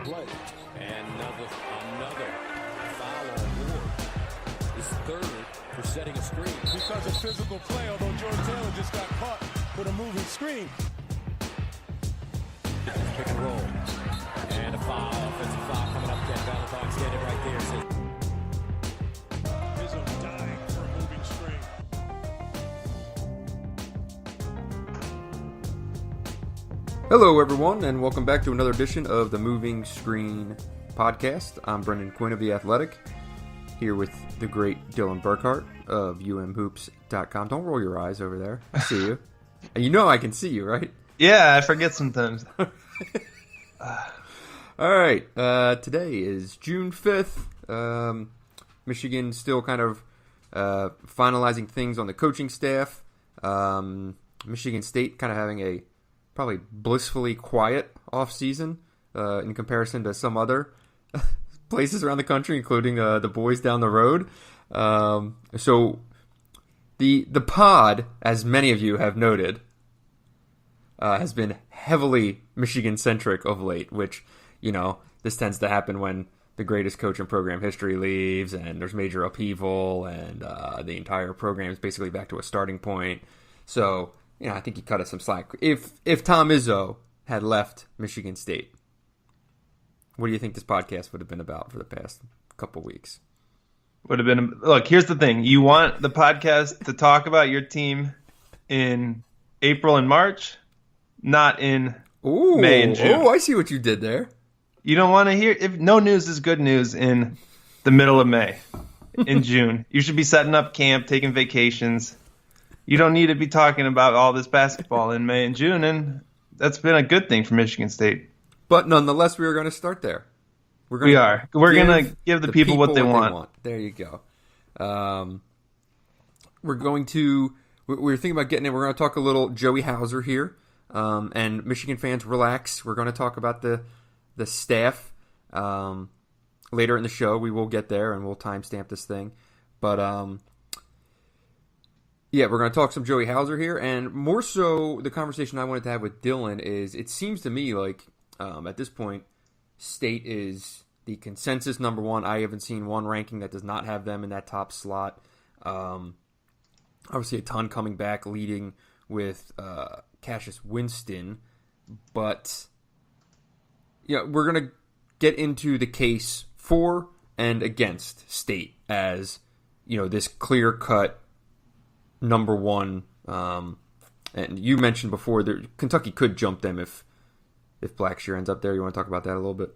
play. And another foul on Ward. His third for setting a screen. Because of physical play, although Jordan Taylor just got caught with a moving screen. Pick and roll. And a foul. Offensive foul coming up. Ken Valentine standing right there. Izzo dying for a moving screen. Hello, everyone, and welcome back to another edition of the Moving Screen Podcast. I'm Brendan Quinn of The Athletic, here with the great Dylan Burkhart of umhoops.com. Don't roll your eyes over there. I see you. You know I can see you, right? Yeah, I forget sometimes. All right. Today is June 5th. Michigan still kind of finalizing things on the coaching staff. Michigan State kind of having a probably blissfully quiet offseason in comparison to some other places around the country, including the boys down the road. So the pod, as many of you have noted, has been heavily Michigan-centric of late, which, you know, this tends to happen when the greatest coach in program history leaves and there's major upheaval and the entire program is basically back to a starting point. So, you know, I think he cut us some slack. If Tom Izzo had left Michigan State, what do you think this podcast would have been about for the past couple weeks? Would have been. Look, here's the thing. You want the podcast to talk about your team in April and March, not in May and June. Oh, I see what you did there. You don't want to hear. If no news is good news in the middle of May, in June, you should be setting up camp, taking vacations. You don't need to be talking about all this basketball in May and June, and that's been a good thing for Michigan State. But nonetheless, we are going to start there. We're going to give the people what they want. There you go. We're thinking about getting in. We're going to talk a little Joey Hauser here. And Michigan fans, relax. We're going to talk about the staff later in the show. We will get there, and we'll timestamp this thing. But yeah, we're going to talk some Joey Hauser here. And more so, the conversation I wanted to have with Dylan is, it seems to me like at this point, State is the consensus number one. I haven't seen one ranking that does not have them in that top slot. Obviously, a ton coming back, leading with Cassius Winston. But yeah, we're going to get into the case for and against State as, you know, this clear-cut number one. And you mentioned before that Kentucky could jump them if Blackshear ends up there. You want to talk about that a little bit?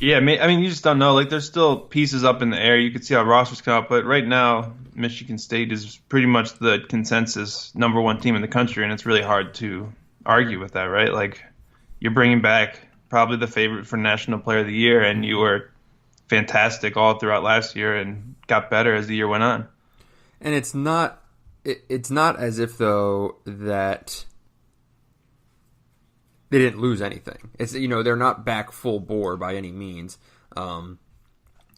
Yeah, I mean, you just don't know. Like, there's still pieces up in the air. You could see how rosters come out, but right now, Michigan State is pretty much the consensus number one team in the country, and it's really hard to argue with that, right? Like, you're bringing back probably the favorite for National Player of the Year, and you were fantastic all throughout last year and got better as the year went on. And it's not as if, though, that they didn't lose anything. It's, you know, they're not back full bore by any means.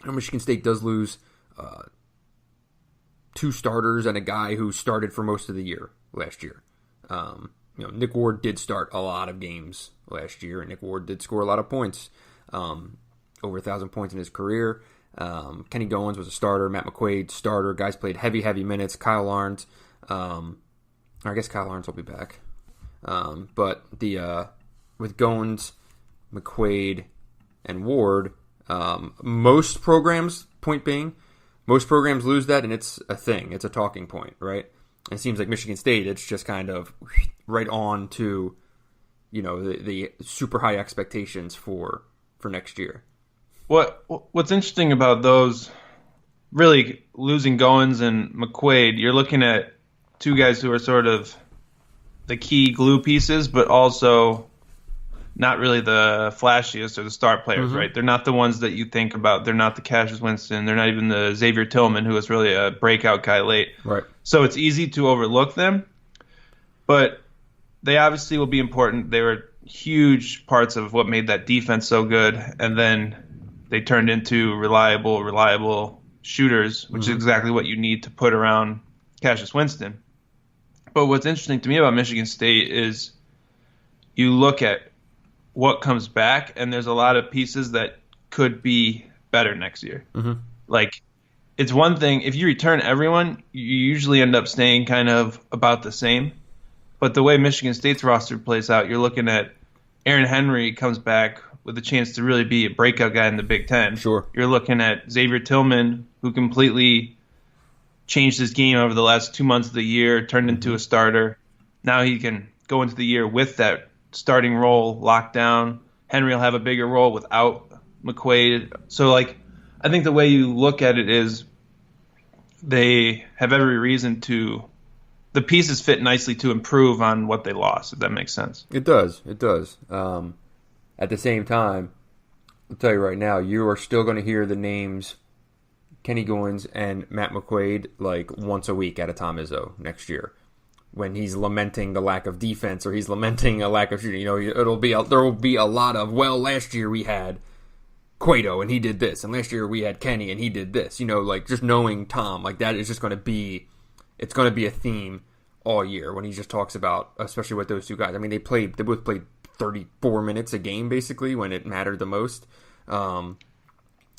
Michigan State does lose two starters and a guy who started for most of the year last year. You know, Nick Ward did start a lot of games last year, and Nick Ward did score a lot of points, over 1,000 points in his career. Kenny Goins was a starter. Matt McQuaid, starter. Guys played heavy minutes. Kyle Arndt. I guess Kyle Arndt will be back. But with Goins, McQuaid, and Ward, most programs, point being, most programs lose that, and it's a thing. It's a talking point, right? And it seems like Michigan State, it's just kind of right on to, you know, the super high expectations for next year. What's interesting about those, really losing Goins and McQuaid, you're looking at two guys who are sort of the key glue pieces, but also not really the flashiest or the star players, right? They're not the ones that you think about. They're not the Cassius Winston. They're not even the Xavier Tillman, who was really a breakout guy late. Right. So it's easy to overlook them, but they obviously will be important. They were huge parts of what made that defense so good, and then they turned into reliable shooters, which is exactly what you need to put around Cassius Winston. But what's interesting to me about Michigan State is you look at what comes back, and there's a lot of pieces that could be better next year. Mm-hmm. Like, it's one thing, if you return everyone, you usually end up staying kind of about the same. But the way Michigan State's roster plays out, you're looking at Aaron Henry comes back with a chance to really be a breakout guy in the Big Ten. Sure. You're looking at Xavier Tillman, who completely changed his game over the last 2 months of the year, turned into a starter. Now he can go into the year with that starting role locked down. Henry will have a bigger role without McQuaid. So, like, I think the way you look at it is they have every reason to – the pieces fit nicely to improve on what they lost, if that makes sense. It does. It does. At the same time, I'll tell you right now, you are still going to hear the names Kenny Goins and Matt McQuaid like once a week at a Tom Izzo next year, when he's lamenting the lack of defense or he's lamenting a lack of shooting. You know, there will be a lot of, well, last year we had Cueto and he did this, and last year we had Kenny and he did this. You know, like, just knowing Tom, like, that is just going to be, it's going to be a theme all year when he just talks about, especially with those two guys. I mean, they both played 34 minutes a game basically when it mattered the most. In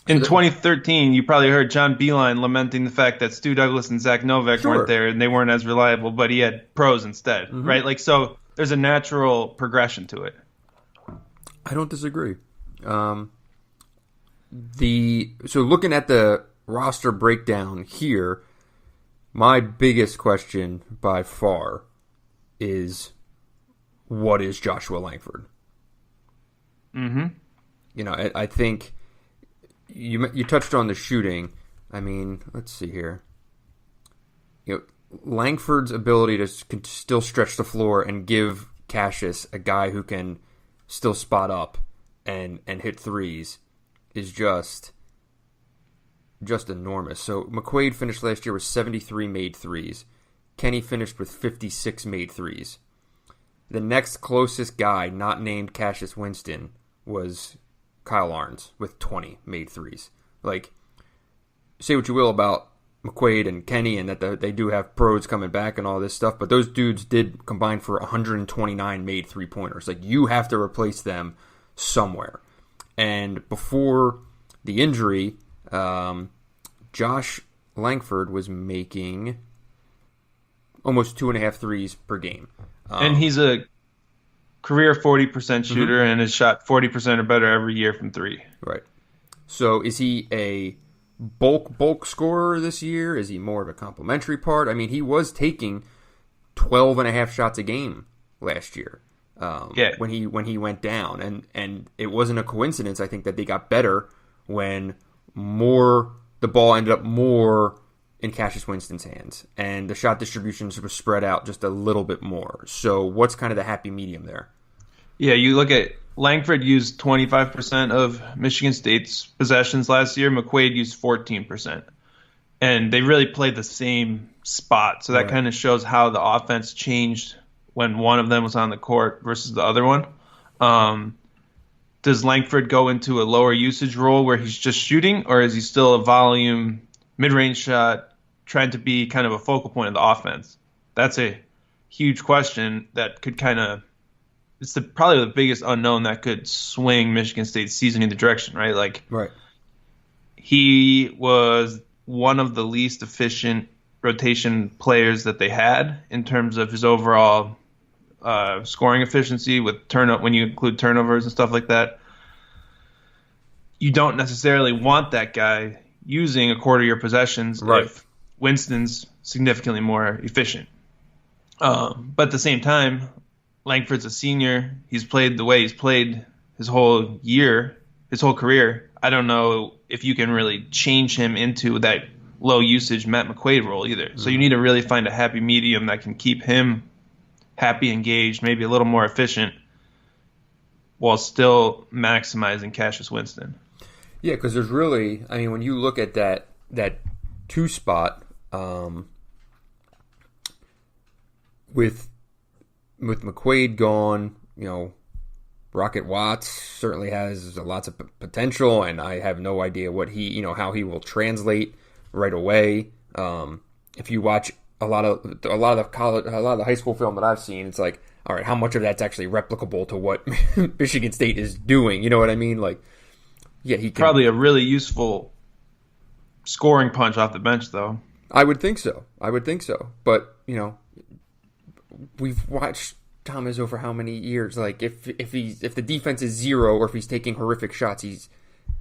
2013, you probably heard John Beilein lamenting the fact that Stu Douglas and Zach Novak weren't there and they weren't as reliable, but he had pros instead, right? Like, so there's a natural progression to it. I don't disagree. So looking at the roster breakdown here, my biggest question by far is, what is Joshua Langford? Mm-hmm. You know, I think you touched on the shooting. I mean, let's see here. You know, Langford's ability to still stretch the floor and give Cassius a guy who can still spot up and hit threes is just enormous. So McQuaid finished last year with 73 made threes. Kenny finished with 56 made threes. The next closest guy, not named Cassius Winston, was Kyle Arns with 20 made threes. Like, say what you will about McQuaid and Kenny and that they do have pros coming back and all this stuff, but those dudes did combine for 129 made three-pointers. Like, you have to replace them somewhere. And before the injury, Josh Langford was making almost 2.5 threes per game. And he's a career 40% shooter and has shot 40% or better every year from three. Right. So is he a bulk scorer this year? Is he more of a complementary part? I mean, he was taking 12.5 shots a game last year when he went down. And it wasn't a coincidence, I think, that they got better when the ball ended up more in Cassius Winston's hands, and the shot distributions were spread out just a little bit more. So what's kind of the happy medium there? Yeah, you look at Langford used 25% of Michigan State's possessions last year. McQuaid used 14%. And they really played the same spot. So that kind of shows how the offense changed when one of them was on the court versus the other one. Does Langford go into a lower usage role where he's just shooting, or is he still a volume mid-range shot, trying to be kind of a focal point of the offense? That's a huge question that could kind of – it's probably the biggest unknown that could swing Michigan State's season in the direction, right? Like, right. He was one of the least efficient rotation players that they had in terms of his overall scoring efficiency with when you include turnovers and stuff like that. You don't necessarily want that guy using a quarter of your possessions if Winston's significantly more efficient. But at the same time, Langford's a senior. He's played the way he's played his whole career. I don't know if you can really change him into that low usage Matt McQuaid role either. So you need to really find a happy medium that can keep him happy, engaged, maybe a little more efficient, while still maximizing Cassius Winston. Yeah, because there's really, I mean, when you look at that two spot, with McQuaid gone, you know, Rocket Watts certainly has lots of potential, and I have no idea how he will translate right away. If you watch a lot of the high school film that I've seen, it's like all right, how much of that's actually replicable to what Michigan State is doing? You know what I mean? Like, yeah, he can, probably a really useful scoring punch off the bench, though. I would think so. But, we've watched Tom Izzo for how many years? Like, if the defense is 0 or if he's taking horrific shots, he's,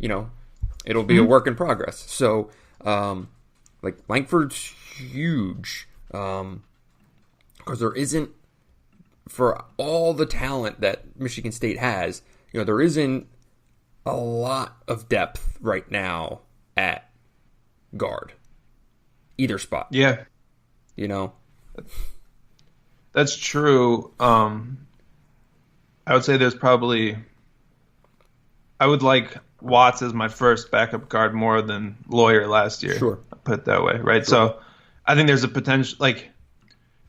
it'll be a work in progress. So, like, Langford's huge because there isn't, for all the talent that Michigan State has, there isn't a lot of depth right now at guard. Either spot. Yeah. That's true. I would say there's probably... I would like Watts as my first backup guard more than Lawyer last year. Sure. I'll put it that way, right? Sure. So I think there's a potential... Like,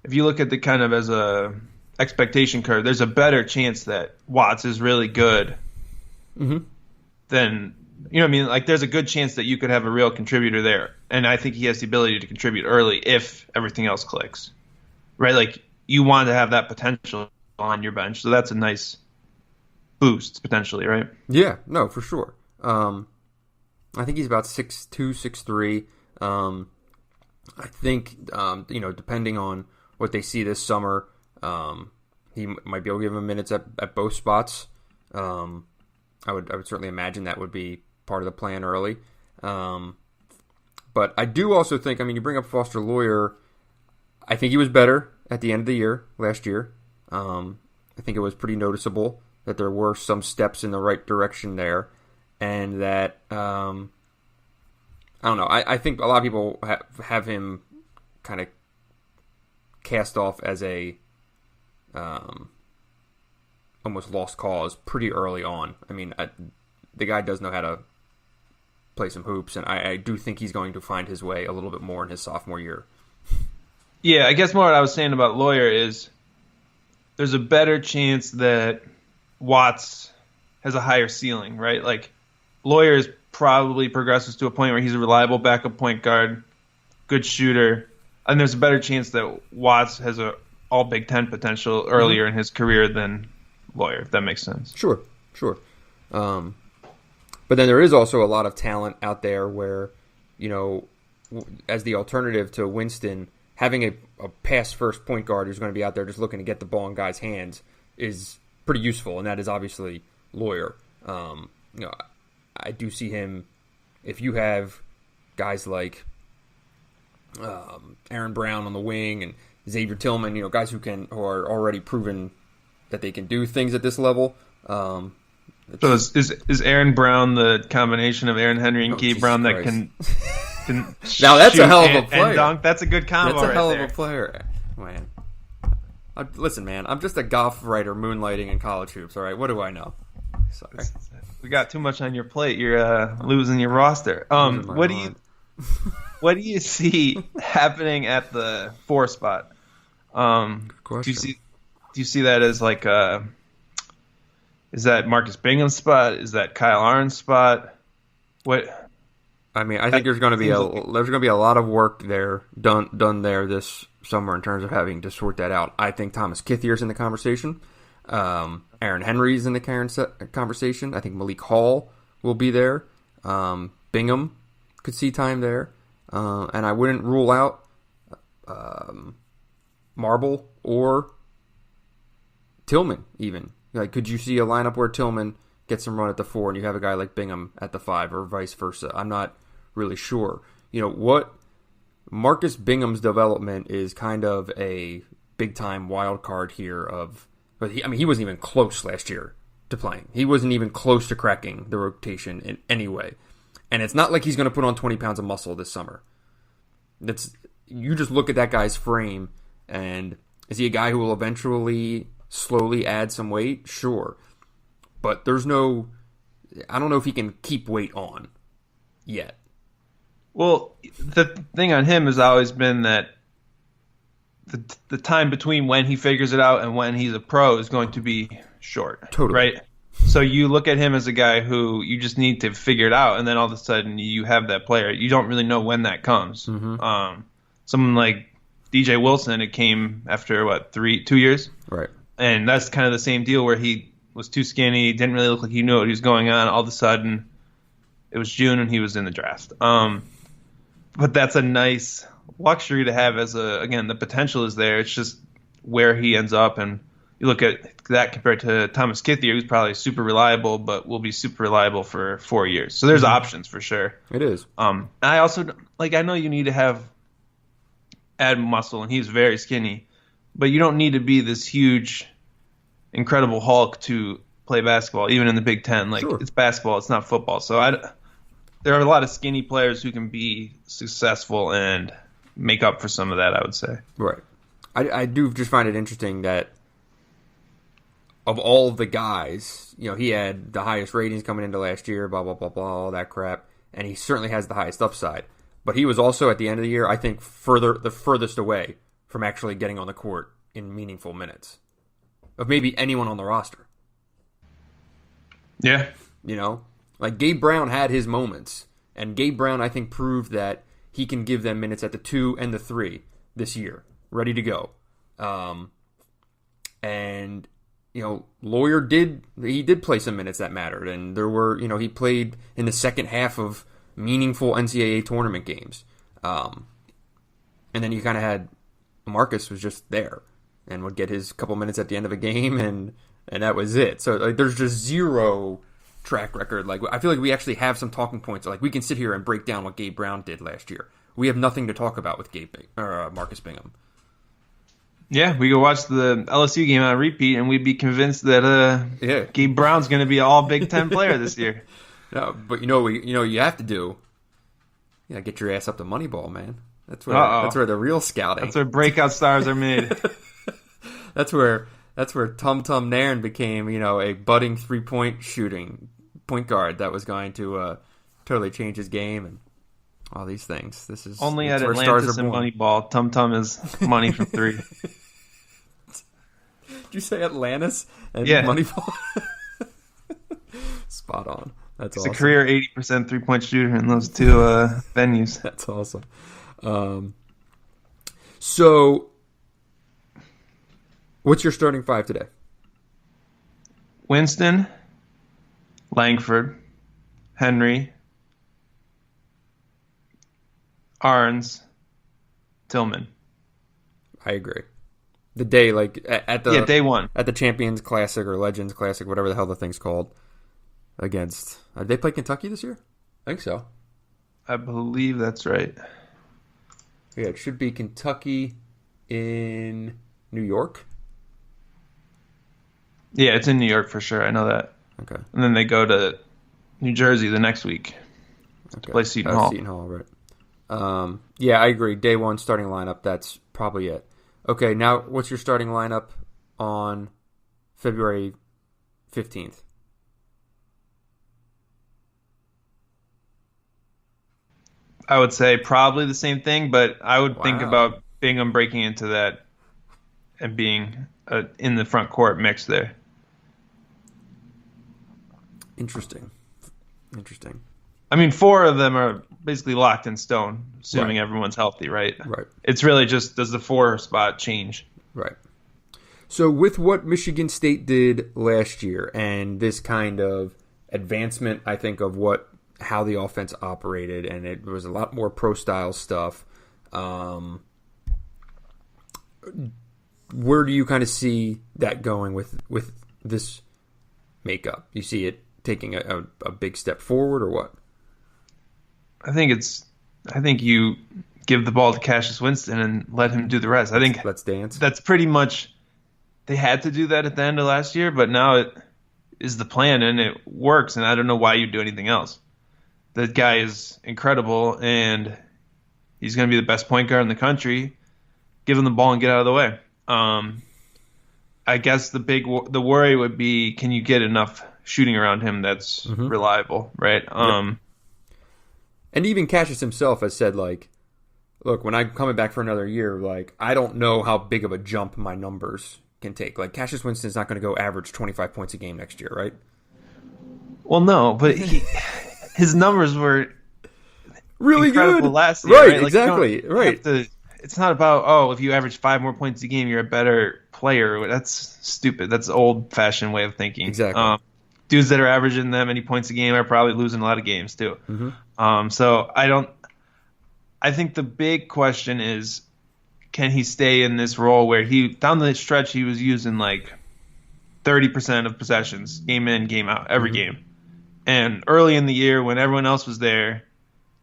if you look at the kind of as a expectation curve, there's a better chance that Watts is really good than... You know what I mean? Like, there's a good chance that you could have a real contributor there. And I think he has the ability to contribute early if everything else clicks. Right? Like, you want to have that potential on your bench. So that's a nice boost, potentially, right? Yeah, no, for sure. I think he's about 6'2", 6'3". I think, depending on what they see this summer, he might be able to give him minutes at both spots. I would certainly imagine that would be part of the plan early. But I do also think, you bring up Foster Lawyer, I think he was better at the end of the year, last year. I think it was pretty noticeable that there were some steps in the right direction there. And that, I don't know, I think a lot of people have him kind of cast off as a almost lost cause pretty early on. The guy does know how to play some hoops, and I do think he's going to find his way a little bit more in his sophomore year. Yeah, I guess more what I was saying about Lawyer is there's a better chance that Watts has a higher ceiling, right? Like, Lawyer probably progresses to a point where he's a reliable backup point guard, good shooter, and there's a better chance that Watts has a all Big Ten potential earlier in his career than Lawyer, if that makes sense. Sure. But then there is also a lot of talent out there where, as the alternative to Winston, having a pass-first point guard who's going to be out there just looking to get the ball in guys' hands is pretty useful, and that is obviously Lawyer. I do see him, if you have guys like Aaron Brown on the wing and Xavier Tillman, guys who are already proven that they can do things at this level. So is Aaron Brown the combination of Aaron Henry and Key Brown that can now that's a hell of a player. And dunk? That's a good combo. That's a hell right of a player, man. Listen, man, I'm just a golf writer moonlighting in college hoops. All right, what do I know? Sorry, we got too much on your plate. You're losing your roster. What do you see happening at the 4 spot? Do you see that as like is that Marcus Bingham's spot? Is that Kyle Arn's spot? What? I think there's going to be a lot of work there done there this summer in terms of having to sort that out. I think Thomas Kithier's in the conversation. Aaron Henry's in the conversation. I think Malik Hall will be there. Bingham could see time there, and I wouldn't rule out Marble or Tillman even. Like, could you see a lineup where Tillman gets some run at the 4 and you have a guy like Bingham at the 5 or vice versa? I'm not really sure. What Marcus Bingham's development is kind of a big-time wild card here but he wasn't even close last year to playing. He wasn't even close to cracking the rotation in any way. And it's not like he's going to put on 20 pounds of muscle this summer. You just look at that guy's frame, and is he a guy who will eventually slowly add some weight? Sure. But I don't know if he can keep weight on yet. Well, the thing on him has always been that the time between when he figures it out and when he's a pro is going to be short. Totally. Right? So you look at him as a guy who you just need to figure it out, and then all of a sudden you have that player. You don't really know when that comes. Mm-hmm. Someone like DJ Wilson, it came after, 2 years? Right. And that's kind of the same deal where he was too skinny, didn't really look like he knew what he was going on. All of a sudden, it was June and he was in the draft. But that's a nice luxury to have again, the potential is there. It's just where he ends up. And you look at that compared to Thomas Kithier, who's probably super reliable, but will be super reliable for 4 years. So there's options for sure. It is. I also, I know you need to add muscle, and he's very skinny, but you don't need to be this huge, incredible Hulk to play basketball, even in the Big Ten. Sure. It's basketball, it's not football. So there are a lot of skinny players who can be successful and make up for some of that, I would say. Right. I do just find it interesting that of all the guys, he had the highest ratings coming into last year, blah, blah, blah, blah, all that crap, and he certainly has the highest upside. But he was also, at the end of the year, I think, the furthest away from actually getting on the court in meaningful minutes of maybe anyone on the roster. Yeah. Gabe Brown had his moments, and Gabe Brown, I think, proved that he can give them minutes at the 2 and the 3 this year, ready to go. Lawyer did play some minutes that mattered, and there were, he played in the second half of meaningful NCAA tournament games. And then you kind of had Marcus was just there and would get his couple minutes at the end of a game, and that was it. So there's just zero track record. I feel like we actually have some talking points. We can sit here and break down what Gabe Brown did last year. We have nothing to talk about with Marcus Bingham. Yeah, we could watch the LSU game on repeat, and we'd be convinced that Gabe Brown's going to be an all Big Ten player this year. No, but you have to do. Get your ass up to Moneyball, man. That's where the real scouting. That's where breakout stars are made. That's where Tum Tum Nairn became, a budding 3-point shooting point guard that was going to totally change his game and all these things. This is only at Atlantis and Moneyball. Tum Tum is money from 3. Did you say Atlantis and yeah. Moneyball? Spot on. That's awesome. He's a career 80% 3-point shooter in those two venues. That's awesome. So, what's your starting 5 today? Winston, Langford, Henry, Arns, Tillman. I agree. The day, day one. At the Champions Classic or Legends Classic, whatever the hell the thing's called, against... Did they play Kentucky this year? I think so. I believe that's right. Yeah, it should be Kentucky in New York. Yeah, it's in New York for sure. I know that. Okay. And then they go to New Jersey the next week to play Seton Hall. Seton Hall, right. Yeah, I agree. Day one starting lineup, that's probably it. Okay, now what's your starting lineup on February 15th? I would say probably the same thing, but I would think about Bingham breaking into that and being in the front court mix there. Interesting. I mean, 4 of them are basically locked in stone, assuming everyone's healthy, right? Right. It's really just, does the 4 spot change? Right. So with what Michigan State did last year and this kind of advancement, I think, of how the offense operated, and it was a lot more pro-style stuff, where do you kind of see that going with this makeup? You see it taking a big step forward, or what? I think you give the ball to Cassius Winston and let him do the rest. I think let's dance. That's pretty much, they had to do that at the end of last year, but now it is the plan and it works, and I don't know why you do anything else. The guy is incredible, and he's going to be the best point guard in the country. Give him the ball and get out of the way. I guess the worry would be, can you get enough shooting around him that's reliable, right? And even Cassius himself has said, look, when I'm coming back for another year, I don't know how big of a jump my numbers can take. Cassius Winston's not going to go average 25 points a game next year, right? Well, no, but his numbers were really incredible good last year. Right, exactly. Right. it's not about, if you average 5 more points a game, you're a better player. That's stupid. That's an old-fashioned way of thinking. Exactly. Dudes that are averaging that many points a game are probably losing a lot of games too. Mm-hmm. So I think the big question is, can he stay in this role where down the stretch he was using like 30% of possessions, game in, game out, every game. And early in the year when everyone else was there,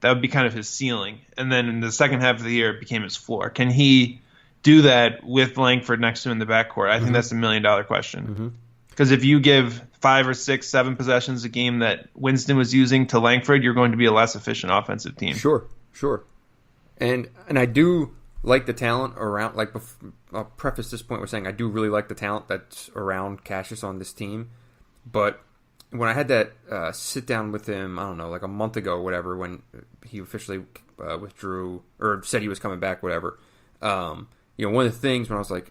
that would be kind of his ceiling. And then in the second half of the year, it became his floor. Can he do that with Langford next to him in the backcourt? I think that's $1 million question. Because if you give 5 or 6, 7 possessions a game that Winston was using to Langford, you're going to be a less efficient offensive team. Sure. And I do like the talent around. Like, I'll preface this point with saying I do really like the talent that's around Cassius on this team. But when I had that sit down with him, I don't know, like a month ago or whatever, when he officially withdrew or said he was coming back, whatever. One of the things when I was like,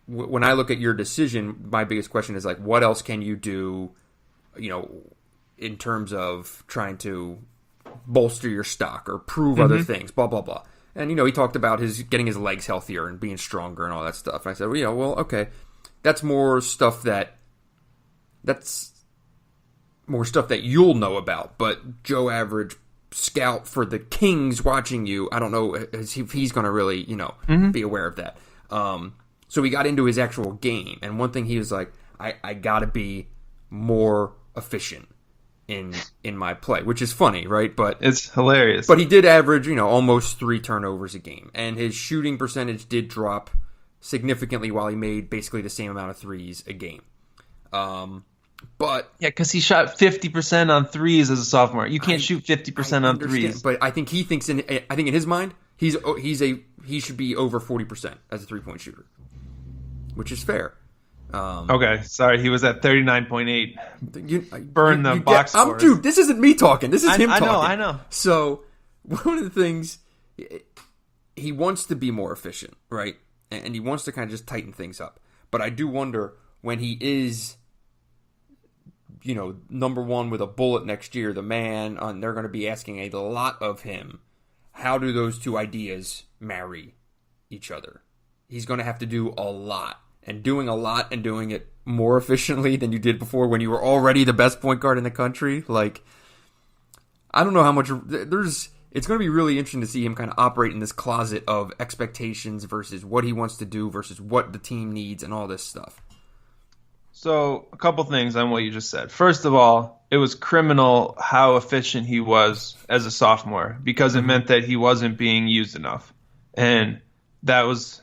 when I look at your decision, my biggest question is like, what else can you do, in terms of trying to bolster your stock or prove other things, blah, blah, blah. And, he talked about getting his legs healthier and being stronger and all that stuff. And I said, okay, that's more stuff that's more stuff that you'll know about. But Joe Average scout for the Kings watching you, I don't know if he's going to really, be aware of that. So we got into his actual game. And one thing he was like, I got to be more efficient in my play, which is funny, right? But it's hilarious. But he did average, almost 3 turnovers a game. And his shooting percentage did drop significantly while he made basically the same amount of threes a game. But yeah, because he shot 50% on threes as a sophomore. You can't shoot 50% on threes. But I think he thinks in his mind he should be over 40% as a 3-point shooter, which is fair. Okay, sorry, he was at 39.8. Burn the box scores. Dude, this isn't me talking. This is him talking. I know. So one of the things, he wants to be more efficient, right? And he wants to kind of just tighten things up. But I do wonder when he is, number one with a bullet next year, the man, they're going to be asking a lot of him. How do those two ideas marry each other? He's going to have to do a lot. And doing a lot and doing it more efficiently than you did before when you were already the best point guard in the country. Like, I don't know how much it's going to be really interesting to see him kind of operate in this closet of expectations versus what he wants to do versus what the team needs and all this stuff. So a couple things on what you just said. First of all, it was criminal how efficient he was as a sophomore because it meant that he wasn't being used enough. And that was...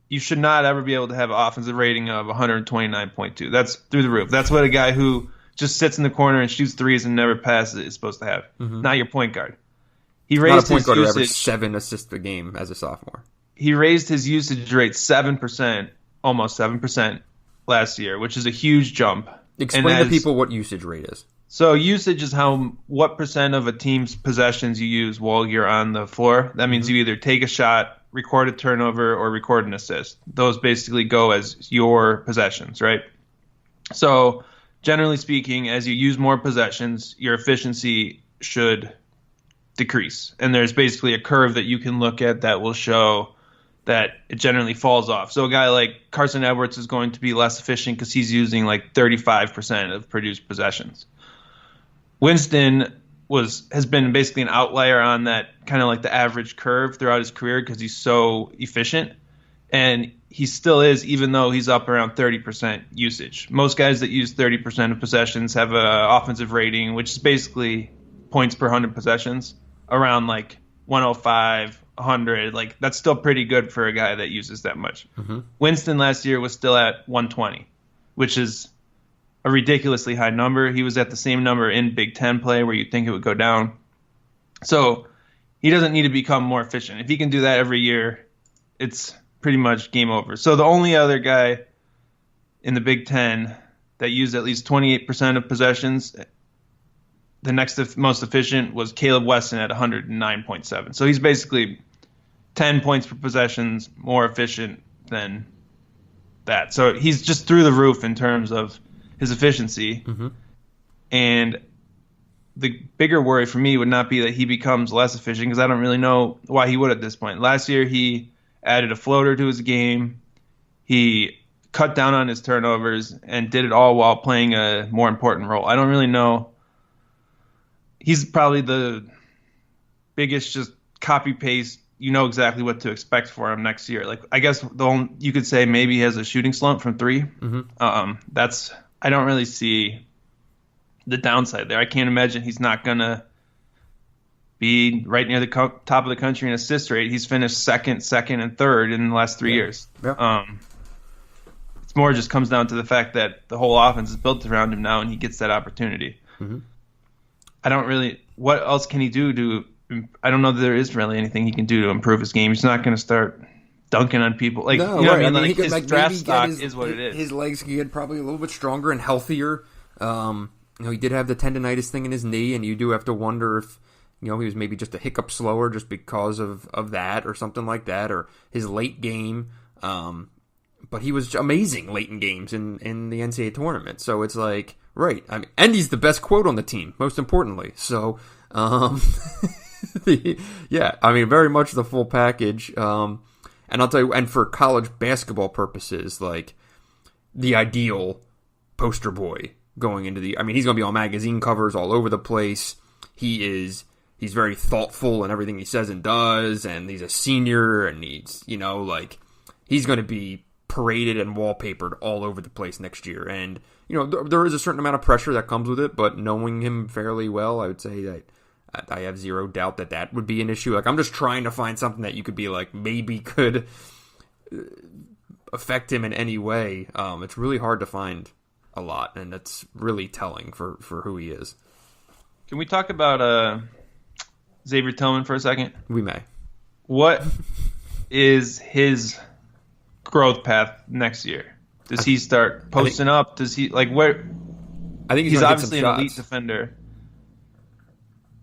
You should not ever be able to have an offensive rating of 129.2. That's through the roof. That's what a guy who just sits in the corner and shoots threes and never passes is supposed to have. Not your point guard. He raised not a point his guard usage. Who averaged 7 assists a game as a sophomore. He raised his usage rate 7%, almost 7% last year, which is a huge jump. Explain to people what usage rate is. So usage is what percent of a team's possessions you use while you're on the floor. That means you either take a shot, record a turnover, or record an assist. Those basically go as your possessions, right? So generally speaking, as you use more possessions, your efficiency should decrease. And there's basically a curve that you can look at that will show that it generally falls off. So a guy like Carson Edwards is going to be less efficient because he's using like 35% of produced possessions. Winston has been basically an outlier on that kind of like the average curve throughout his career because he's so efficient. And he still is, even though he's up around 30% usage. Most guys that use 30% of possessions have an offensive rating, which is basically points per 100 possessions, around like 105, 100. Like, that's still pretty good for a guy that uses that much. Winston last year was still at 120, which is a ridiculously high number. He was at the same number in Big Ten play where you'd think it would go down. So he doesn't need to become more efficient. If he can do that every year, it's pretty much game over. So the only other guy in the Big Ten that used at least 28% of possessions, the next most efficient was Caleb Weston at 109.7. So he's basically 10 points per possessions more efficient than that. So he's just through the roof in terms of his efficiency. And the bigger worry for me would not be that he becomes less efficient, because I don't really know why he would at this point. Last year, he added a floater to his game. He cut down on his turnovers and did it all while playing a more important role. I don't really know. He's probably the biggest just copy paste. You know exactly what to expect for him next year. Like, I guess you could say maybe he has a shooting slump from three. I don't really see the downside there. I can't imagine he's not gonna be right near the top of the country in assist rate. He's finished second, and third in the last 3 years. Yeah. It's more just comes down to the fact that the whole offense is built around him now, and he gets that opportunity. I don't really. What else can he do to? I don't know that there is really anything he can do to improve his game. He's not going to start dunking on people. Like, no, you know right. what I mean? He could, his draft stock is what it is. His legs could get probably a little bit stronger and healthier. He did have the tendonitis thing in his knee, and you do have to wonder if he was maybe just a hiccup slower just because of that or something like that, or his late game. But he was amazing late in games in the NCAA tournament. So it's like, right. I mean, and he's the best quote on the team, most importantly. So, yeah, I mean, very much the full package. And I'll tell you, and for college basketball purposes, like, the ideal poster boy going into I mean, he's going to be on magazine covers all over the place. He's very thoughtful in everything he says and does, and he's a senior, and he's going to be paraded and wallpapered all over the place next year. And, there is a certain amount of pressure that comes with it, but knowing him fairly well, I would say that I have zero doubt that would be an issue. Like, I'm just trying to find something that you could be like, maybe could affect him in any way. It's really hard to find a lot, and that's really telling for who he is. Can we talk about Xavier Tillman for a second? We may. What is his growth path next year? Does he start posting up? Does he where? I think he's obviously an elite defender.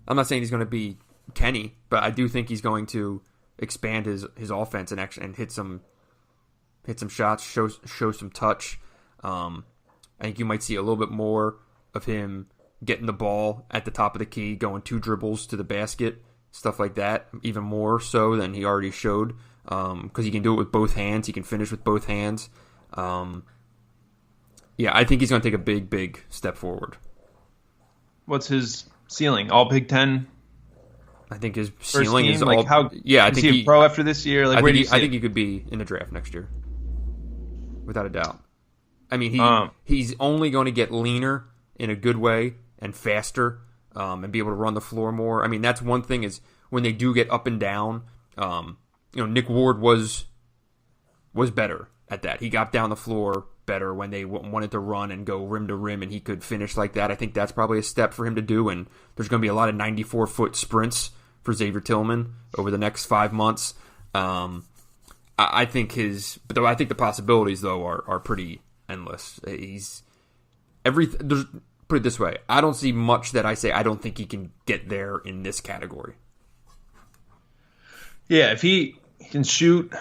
I'm not saying he's going to be Kenny, but I do think he's going to expand his offense and hit some shots, show some touch. I think you might see a little bit more of him getting the ball at the top of the key, going 2 dribbles to the basket, stuff like that, even more so than he already showed, because he can do it with both hands. He can finish with both hands. Yeah, I think he's going to take a big, big step forward. What's his ceiling? All Big Ten? I think his ceiling is all. How? Yeah, I is think he a pro after this year? Like, where do you see I think he could be in the draft next year, without a doubt. I mean, he's only going to get leaner in a good way and faster, and be able to run the floor more. I mean, that's one thing is when they do get up and down. Nick Ward was better at that. He got down the floor better when they wanted to run and go rim to rim, and he could finish like that. I think that's probably a step for him to do, and there's going to be a lot of 94-foot sprints for Xavier Tillman over the next 5 months. I think the possibilities though are pretty endless. Put it this way, I don't see much that I say I don't think he can get there in this category. Yeah, if he can shoot.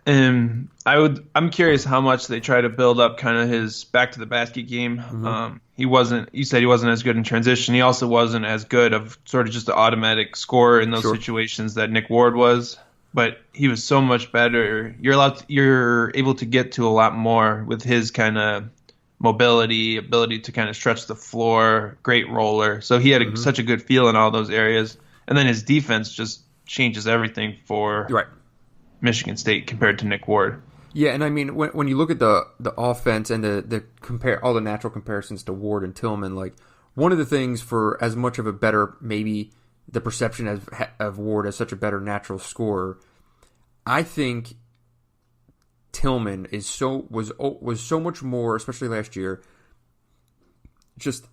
And I'm curious how much they try to build up kind of his back to the basket game. Mm-hmm. You said he wasn't as good in transition. He also wasn't as good of sort of just the automatic scorer in those situations that Nick Ward was. But he was so much better. You're able to get to a lot more with his kind of mobility, ability to kind of stretch the floor, great roller. So he had such a good feel in all those areas. And then his defense just changes everything for Michigan State compared to Nick Ward. Yeah, and I mean when you look at the offense and the compare all the natural comparisons to Ward and Tillman, like one of the things for as much of a better maybe the perception of Ward as such a better natural scorer, I think Tillman was so much more, especially last year, just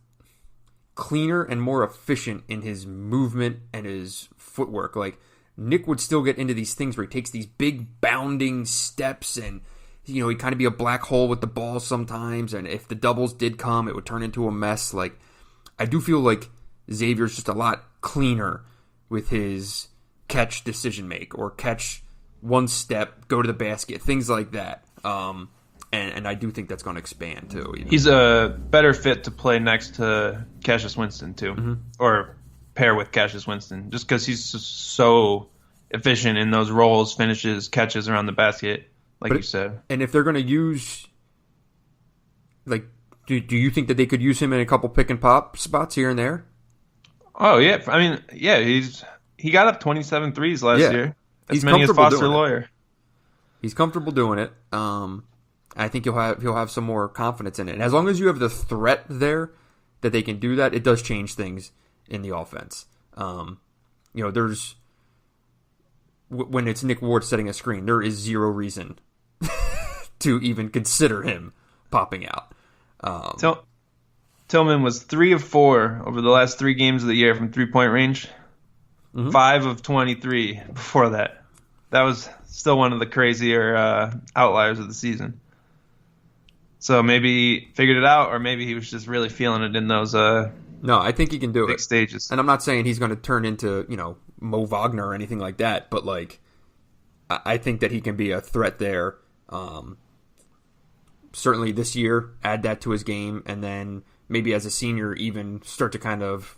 cleaner and more efficient in his movement and his footwork. Like Nick would still get into these things where he takes these big bounding steps and he'd kind of be a black hole with the ball sometimes, and if the doubles did come, it would turn into a mess. Like I do feel like Xavier's just a lot cleaner with his catch decision make or catch one step, go to the basket, things like that. And I do think that's going to expand too. Even. He's a better fit to play next to Cassius Winston too, or pair with Cassius Winston, just because he's so efficient in those roles, finishes, catches around the basket, like you said. And if they're going to use, like, do you think that they could use him in a couple pick and pop spots here and there? Oh yeah, I mean, yeah, he got up 27 threes last year. As He's many as comfortable Foster doing it. Lawyer. He's comfortable doing it. I think he'll have some more confidence in it. And as long as you have the threat there that they can do that, it does change things in the offense. There's when it's Nick Ward setting a screen, there is zero reason to even consider him popping out. Tillman was 3 of 4 over the last 3 games of the year from 3-point range. 5 of 23 before that. That was still one of the crazier outliers of the season. So maybe he figured it out, or maybe he was just really feeling it in those no, I think he can do big stages. And I'm not saying he's going to turn into, Mo Wagner or anything like that, but like I think that he can be a threat there. Certainly this year, add that to his game, and then maybe as a senior even start to kind of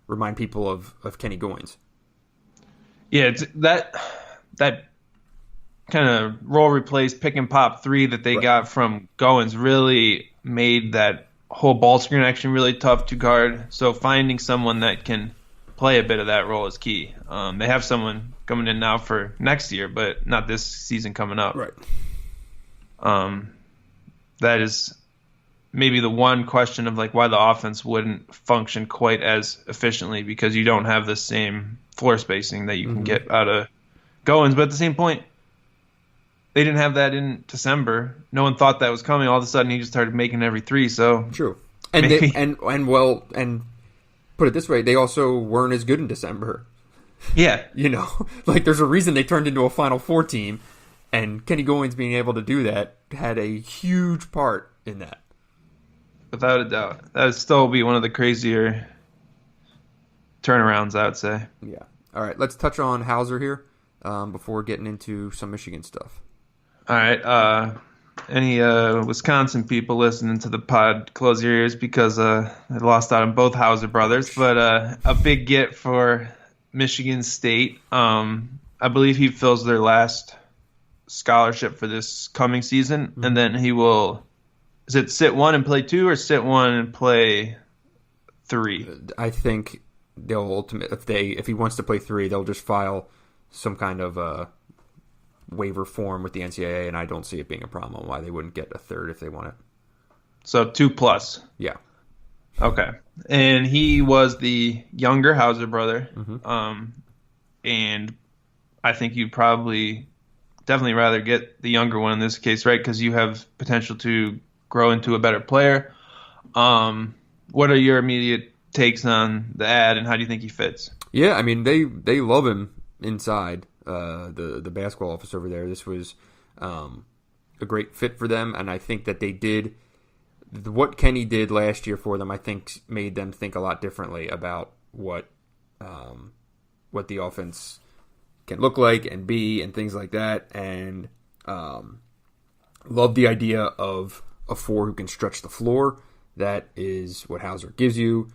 remind people of Kenny Goins. Yeah, it's that kind of roll replace pick and pop 3 that they got from Goins really made that whole ball screen action really tough to guard. So finding someone that can play a bit of that role is key. They have someone coming in now for next year, but not this season coming up. Right. That is maybe the one question of like why the offense wouldn't function quite as efficiently, because you don't have the same floor spacing that you can get out of Goins. But at the same point, they didn't have that in December. No one thought that was coming. All of a sudden, he just started making every 3. So true. And maybe. And put it this way, they also weren't as good in December. Yeah, like there's a reason they turned into a Final Four team, and Kenny Goins being able to do that had a huge part in that. Without a doubt, that would still be one of the crazier turnarounds, I would say. Yeah. All right, let's touch on Hauser here before getting into some Michigan stuff. All right. Any Wisconsin people listening to the pod, close your ears, because I lost out on both Hauser brothers. But a big get for Michigan State. I believe he fills their last scholarship for this coming season, and then he will. Is it sit 1 and play 2, or sit 1 and play 3? I think they'll if he wants to play 3, they'll just file some kind of waiver form with the NCAA, and I don't see it being a problem why they wouldn't get a third if they want it. So 2+. Yeah. Okay. And he was the younger Hauser brother, and I think you'd probably definitely rather get the younger one in this case, right? Because you have potential to grow into a better player. What are your immediate takes on the ad, and how do you think he fits? Yeah, I mean they love him inside. The basketball office over there. This was a great fit for them, and I think that they did what Kenny did last year for them. I think made them think a lot differently about what the offense can look like and be and things like that. And love the idea of a 4 who can stretch the floor. That is what Hauser gives you.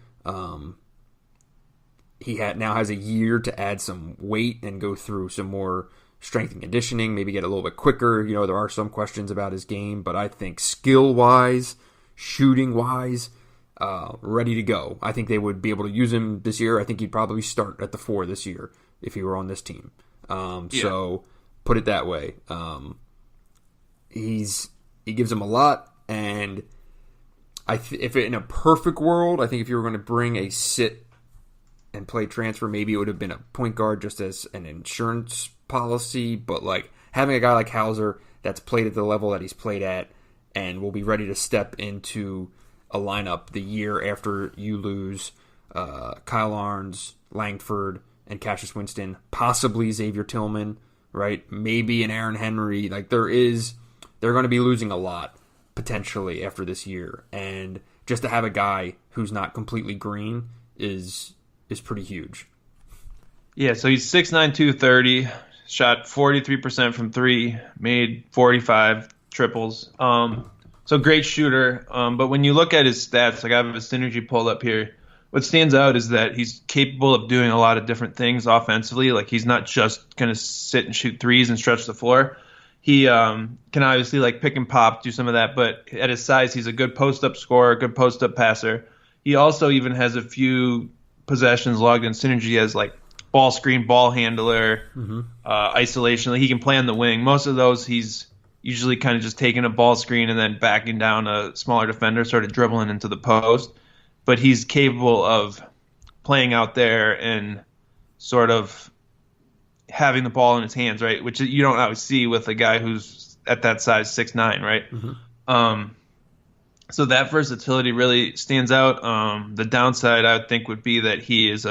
He now has a year to add some weight and go through some more strength and conditioning, maybe get a little bit quicker. There are some questions about his game, but I think skill-wise, shooting-wise, ready to go. I think they would be able to use him this year. I think he'd probably start at the 4 this year if he were on this team. So put it that way. He gives him a lot, and if in a perfect world, I think if you were going to bring a sit and play transfer, maybe it would have been a point guard just as an insurance policy. But like having a guy like Hauser that's played at the level that he's played at and will be ready to step into a lineup the year after you lose Kyle Arnes, Langford, and Cassius Winston, possibly Xavier Tillman, right? Maybe an Aaron Henry. Like they're going to be losing a lot potentially after this year, and just to have a guy who's not completely green is pretty huge. Yeah, so he's 6'9", 230, shot 43% from 3, made 45 triples. So great shooter. But when you look at his stats, like I have a synergy pulled up here, what stands out is that he's capable of doing a lot of different things offensively. Like he's not just going to sit and shoot threes and stretch the floor. He can obviously like pick and pop, do some of that, but at his size, he's a good post-up scorer, good post-up passer. He also even has a few possessions logged in synergy as like ball screen, ball handler, isolation. Like he can play on the wing. Most of those, he's usually kind of just taking a ball screen and then backing down a smaller defender, sort of dribbling into the post. But he's capable of playing out there and sort of having the ball in his hands, right? Which you don't always see with a guy who's at that size, 6'9", right? So that versatility really stands out. The downside, I would think, would be that he is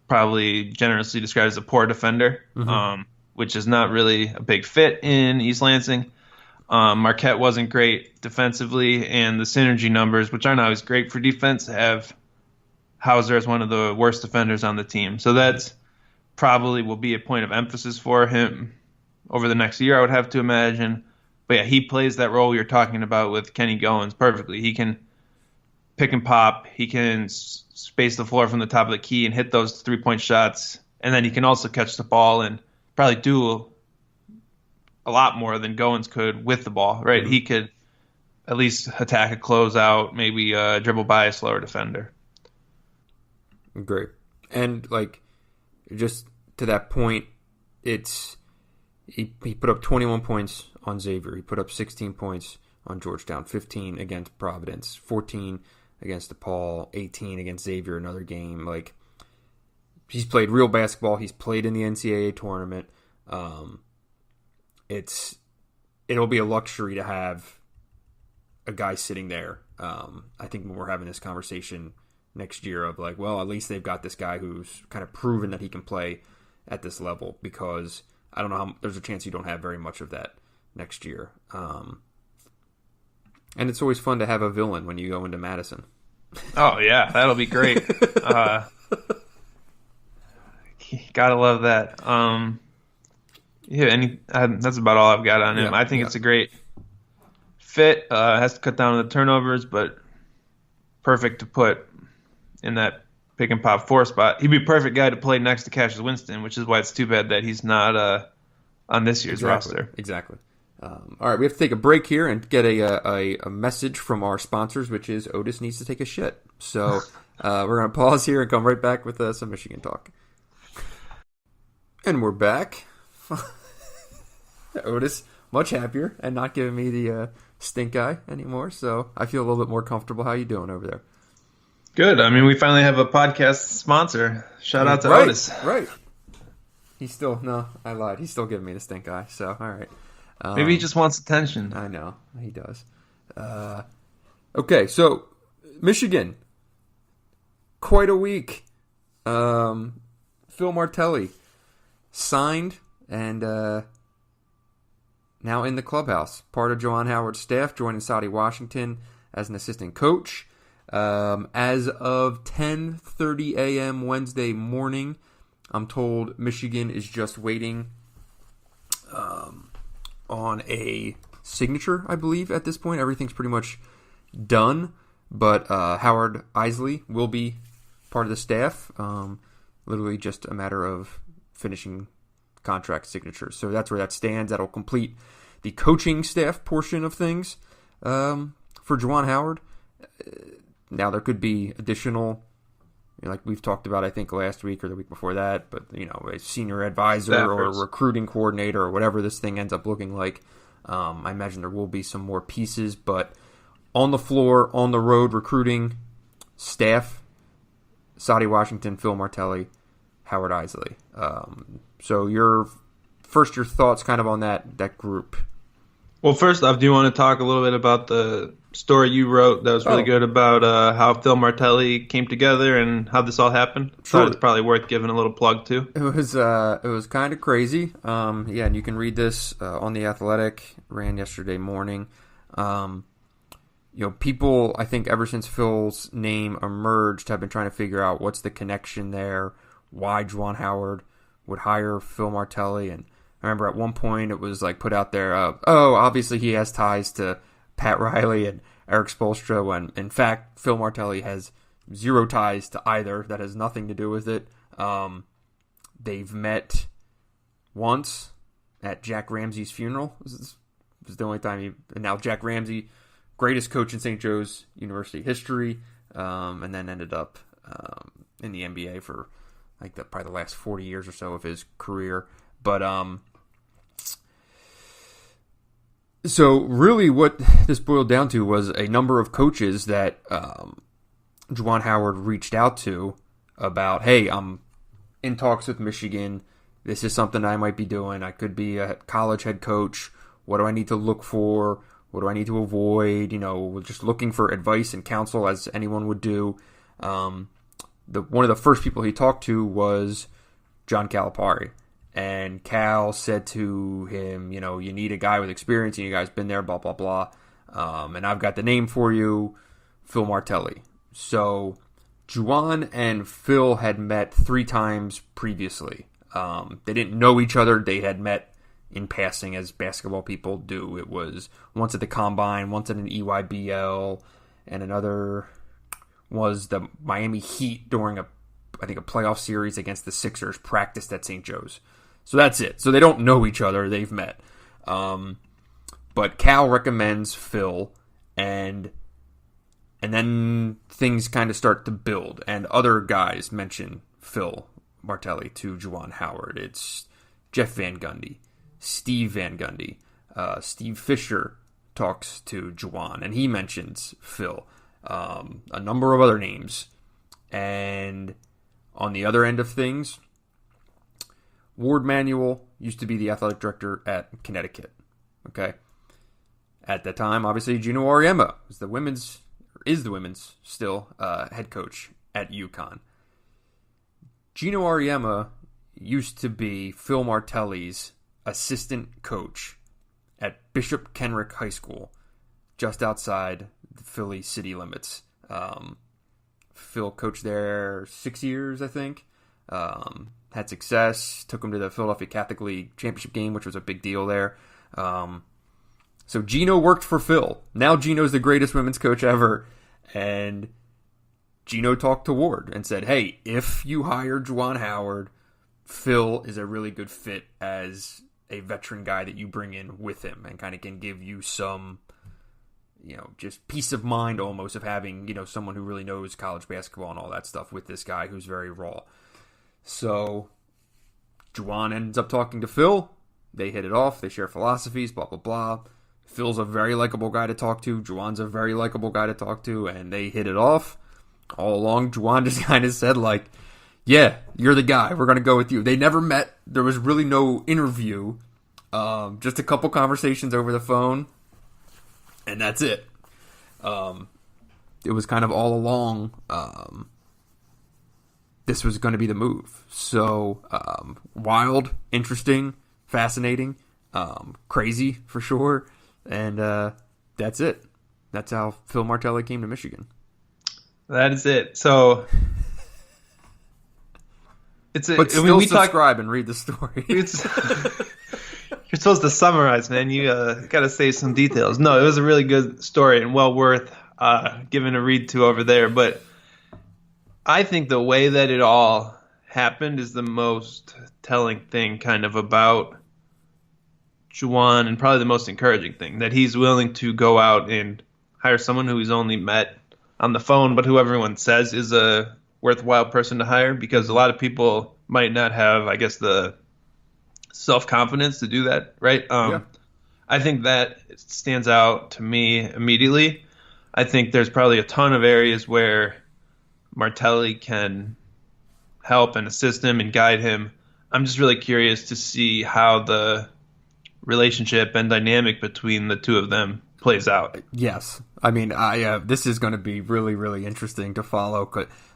probably generously described as a poor defender, which is not really a big fit in East Lansing. Marquette wasn't great defensively, and the synergy numbers, which aren't always great for defense, have Hauser as one of the worst defenders on the team. So that's probably will be a point of emphasis for him over the next year, I would have to imagine. But yeah, he plays that role you're talking about with Kenny Goins perfectly. He can pick and pop. He can space the floor from the top of the key and hit those three-point shots. And then he can also catch the ball and probably do a lot more than Goins could with the ball, right? He could at least attack a closeout, maybe dribble by a slower defender. Great. And, like, just to that point, he put up 21 points on Xavier. He put up 16 points on Georgetown, 15 against Providence, 14 against DePaul, 18 against Xavier, another game. Like, he's played real basketball. He's played in the NCAA tournament. It'll be a luxury to have a guy sitting there. I think when we're having this conversation next year of like, well, at least they've got this guy who's kind of proven that he can play at this level, because I don't know how there's a chance you don't have very much of that next year. And it's always fun to have a villain when you go into Madison. Oh yeah, that'll be great. Gotta love that. That's about all I've got on him. I think it's a great fit. Has to cut down on the turnovers, but perfect to put in that pick and pop 4 spot. He'd be a perfect guy to play next to Cassius Winston, which is why it's too bad that he's not on this year's roster. Exactly. All right, we have to take a break here and get a message from our sponsors, which is Otis needs to take a shit. So we're going to pause here and come right back with some Michigan talk. And we're back. Otis, much happier and not giving me the stink eye anymore, so I feel a little bit more comfortable. How you doing over there? Good. I mean, we finally have a podcast sponsor. Shout out to Otis. Right. I lied. He's still giving me the stink eye, so all right. Maybe he just wants attention. I know. He does. Okay, so Michigan. Quite a week. Phil Martelli signed and now in the clubhouse. Part of Juwan Howard's staff, joining Saudi Washington as an assistant coach. As of 10:30 a.m. Wednesday morning, I'm told Michigan is just waiting on a signature, I believe, at this point. Everything's pretty much done, but Howard Isley will be part of the staff. Literally just a matter of finishing contract signatures. So that's where that stands. That'll complete the coaching staff portion of things for Juwan Howard. Now there could be additional, like we've talked about, I think last week or the week before that, but a senior advisor or a recruiting coordinator or whatever this thing ends up looking like. I imagine there will be some more pieces, but on the floor, on the road, recruiting staff, Saudi Washington, Phil Martelli, Howard Isley. So your thoughts kind of on that group. Well, first off, do you want to talk a little bit about the story you wrote that was really good about how Phil Martelli came together and how this all happened? Sure. Thought it's probably worth giving a little plug to. It was kind of crazy. And you can read this on The Athletic. Ran yesterday morning. People, I think ever since Phil's name emerged, have been trying to figure out what's the connection there, why Juwan Howard would hire Phil Martelli, and I remember at one point it was like put out there, obviously he has ties to Pat Riley and Eric Spoelstra, when in fact Phil Martelli has zero ties to either. That has nothing to do with it. They've met once at Jack Ramsey's funeral. This was the only time and now Jack Ramsey, greatest coach in St. Joe's University history, and then ended up in the NBA for probably the last 40 years or so of his career. But so really what this boiled down to was a number of coaches that Juwan Howard reached out to about, hey, I'm in talks with Michigan. This is something I might be doing. I could be a college head coach. What do I need to look for? What do I need to avoid? Just looking for advice and counsel as anyone would do. One of the first people he talked to was John Calipari. And Cal said to him, you need a guy with experience, and you guys been there, blah, blah, blah. And I've got the name for you, Phil Martelli. So Juwan and Phil had met 3 times previously. They didn't know each other. They had met in passing, as basketball people do. It was once at the Combine, once at an EYBL, and another was the Miami Heat during a playoff series against the Sixers, practiced at St. Joe's. So that's it. So they don't know each other. They've met. But Cal recommends Phil, and then things kind of start to build, and other guys mention Phil Martelli to Juwan Howard. It's Jeff Van Gundy, Steve Van Gundy, Steve Fisher talks to Juwan, and he mentions Phil. A number of other names. And on the other end of things, Ward Manuel used to be the athletic director at Connecticut. Okay. At that time, obviously, Gino Auriemma is the women's still head coach at UConn. Gino Auriemma used to be Phil Martelli's assistant coach at Bishop Kenrick High School, just outside the Philly city limits. Phil coached there 6 years, I think. Had success, took him to the Philadelphia Catholic League championship game, which was a big deal there. So Gino worked for Phil. Now Gino's the greatest women's coach ever. And Gino talked to Ward and said, hey, if you hire Juwan Howard, Phil is a really good fit as a veteran guy that you bring in with him and kind of can give you some, just peace of mind almost of having, someone who really knows college basketball and all that stuff with this guy who's very raw. So Juwan ends up talking to Phil. They hit it off. They share philosophies, blah, blah, blah. Phil's a very likable guy to talk to. Juwan's a very likable guy to talk to. And they hit it off. All along, Juwan just kind of said, yeah, you're the guy. We're going to go with you. They never met. There was really no interview. Just a couple conversations over the phone. And that's it. It was kind of all along this was going to be the move. So, wild, interesting, fascinating, crazy for sure. And that's it. That's how Phil Martelli came to Michigan. That is it. So, but still subscribe and read the story. You're supposed to summarize, man. You got to say some details. No, it was a really good story and well worth giving a read to over there. But I think the way that it all happened is the most telling thing kind of about Juwan, and probably the most encouraging thing, that he's willing to go out and hire someone who he's only met on the phone, but who everyone says is a worthwhile person to hire, because a lot of people might not have, I guess, the self-confidence to do that, right? I think that stands out to me immediately. I think there's probably a ton of areas where Martelli can help and assist him and guide him. I'm just really curious to see how the relationship and dynamic between the two of them plays out. Yes. I mean, this is going to be really, really interesting to follow.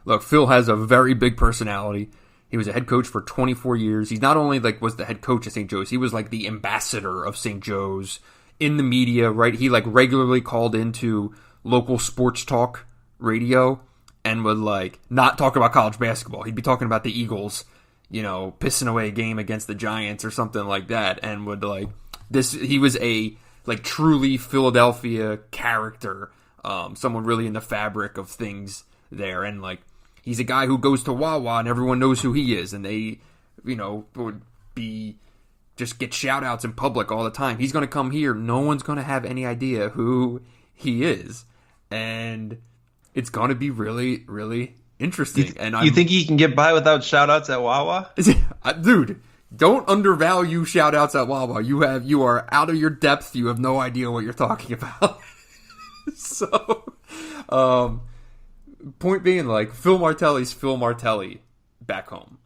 Look, Phil has a very big personality. He was a head coach for 24 years. He not only was the head coach at St. Joe's, he was the ambassador of St. Joe's in the media, right? He regularly called into local sports talk radio and would not talk about college basketball. He'd be talking about the Eagles, pissing away a game against the Giants or something like that, and would he was a truly Philadelphia character, someone really in the fabric of things there, and he's a guy who goes to Wawa and everyone knows who he is, and they would be just get shout outs in public all the time. He's going to come here, no one's going to have any idea who he is, and it's going to be really, really interesting. You think he can get by without shout-outs at Wawa? Dude, don't undervalue shout-outs at Wawa. You are out of your depth. You have no idea what you're talking about. So, point being, Phil Martelli's Phil Martelli back home.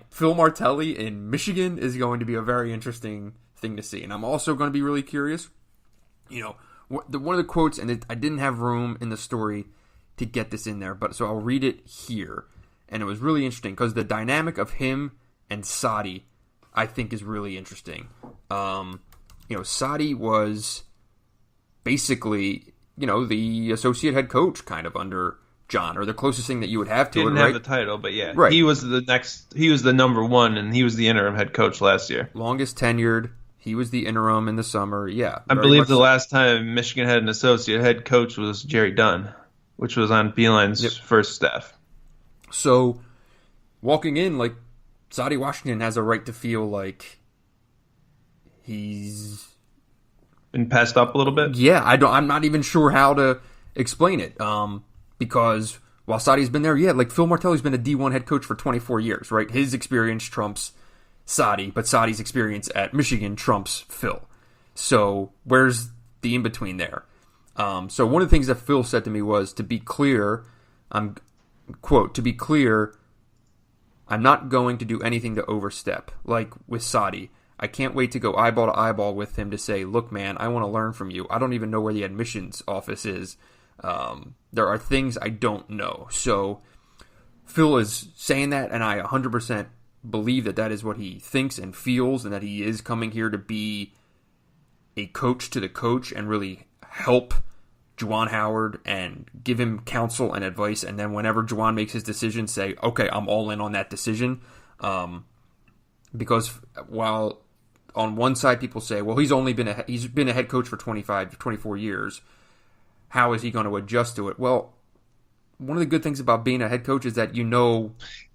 Phil Martelli in Michigan is going to be a very interesting thing to see. And I'm also going to be really curious. One of the quotes, and I didn't have room in the story to get this in there, so I'll read it here. And it was really interesting because the dynamic of him and Sadi, I think, is really interesting. Sadi was basically, the associate head coach kind of under John, or the closest thing that you would have to it, right? Didn't have the title, but yeah. Right. He was the number one, and he was the interim head coach last year. Longest tenured. He was the interim in the summer, yeah. I believe the last time Michigan had an associate head coach was Jerry Dunn, which was on Beilein's first staff. So, walking in, Sadi Washington has a right to feel like he's been passed up a little bit? Yeah, I'm not even sure how to explain it. Because while Sadi's been there, Phil Martelli's been a D1 head coach for 24 years, right? His experience trumps Sadi, but Sadi's experience at Michigan trumps Phil. So where's the in-between there? So one of the things that Phil said to me was, to be clear, quote, to be clear, I'm not going to do anything to overstep. Like with Sadi, I can't wait to go eyeball to eyeball with him to say, look, man, I want to learn from you. I don't even know where the admissions office is. There are things I don't know. So Phil is saying that, and I 100% believe that is what he thinks and feels, and that he is coming here to be a coach to the coach and really help Juwan Howard and give him counsel and advice, and then whenever Juwan makes his decision, say, okay, I'm all in on that decision. Because while on one side people say, well, he's been a head coach for 25 to 24 years, how is he going to adjust to it? Well, one of the good things about being a head coach is that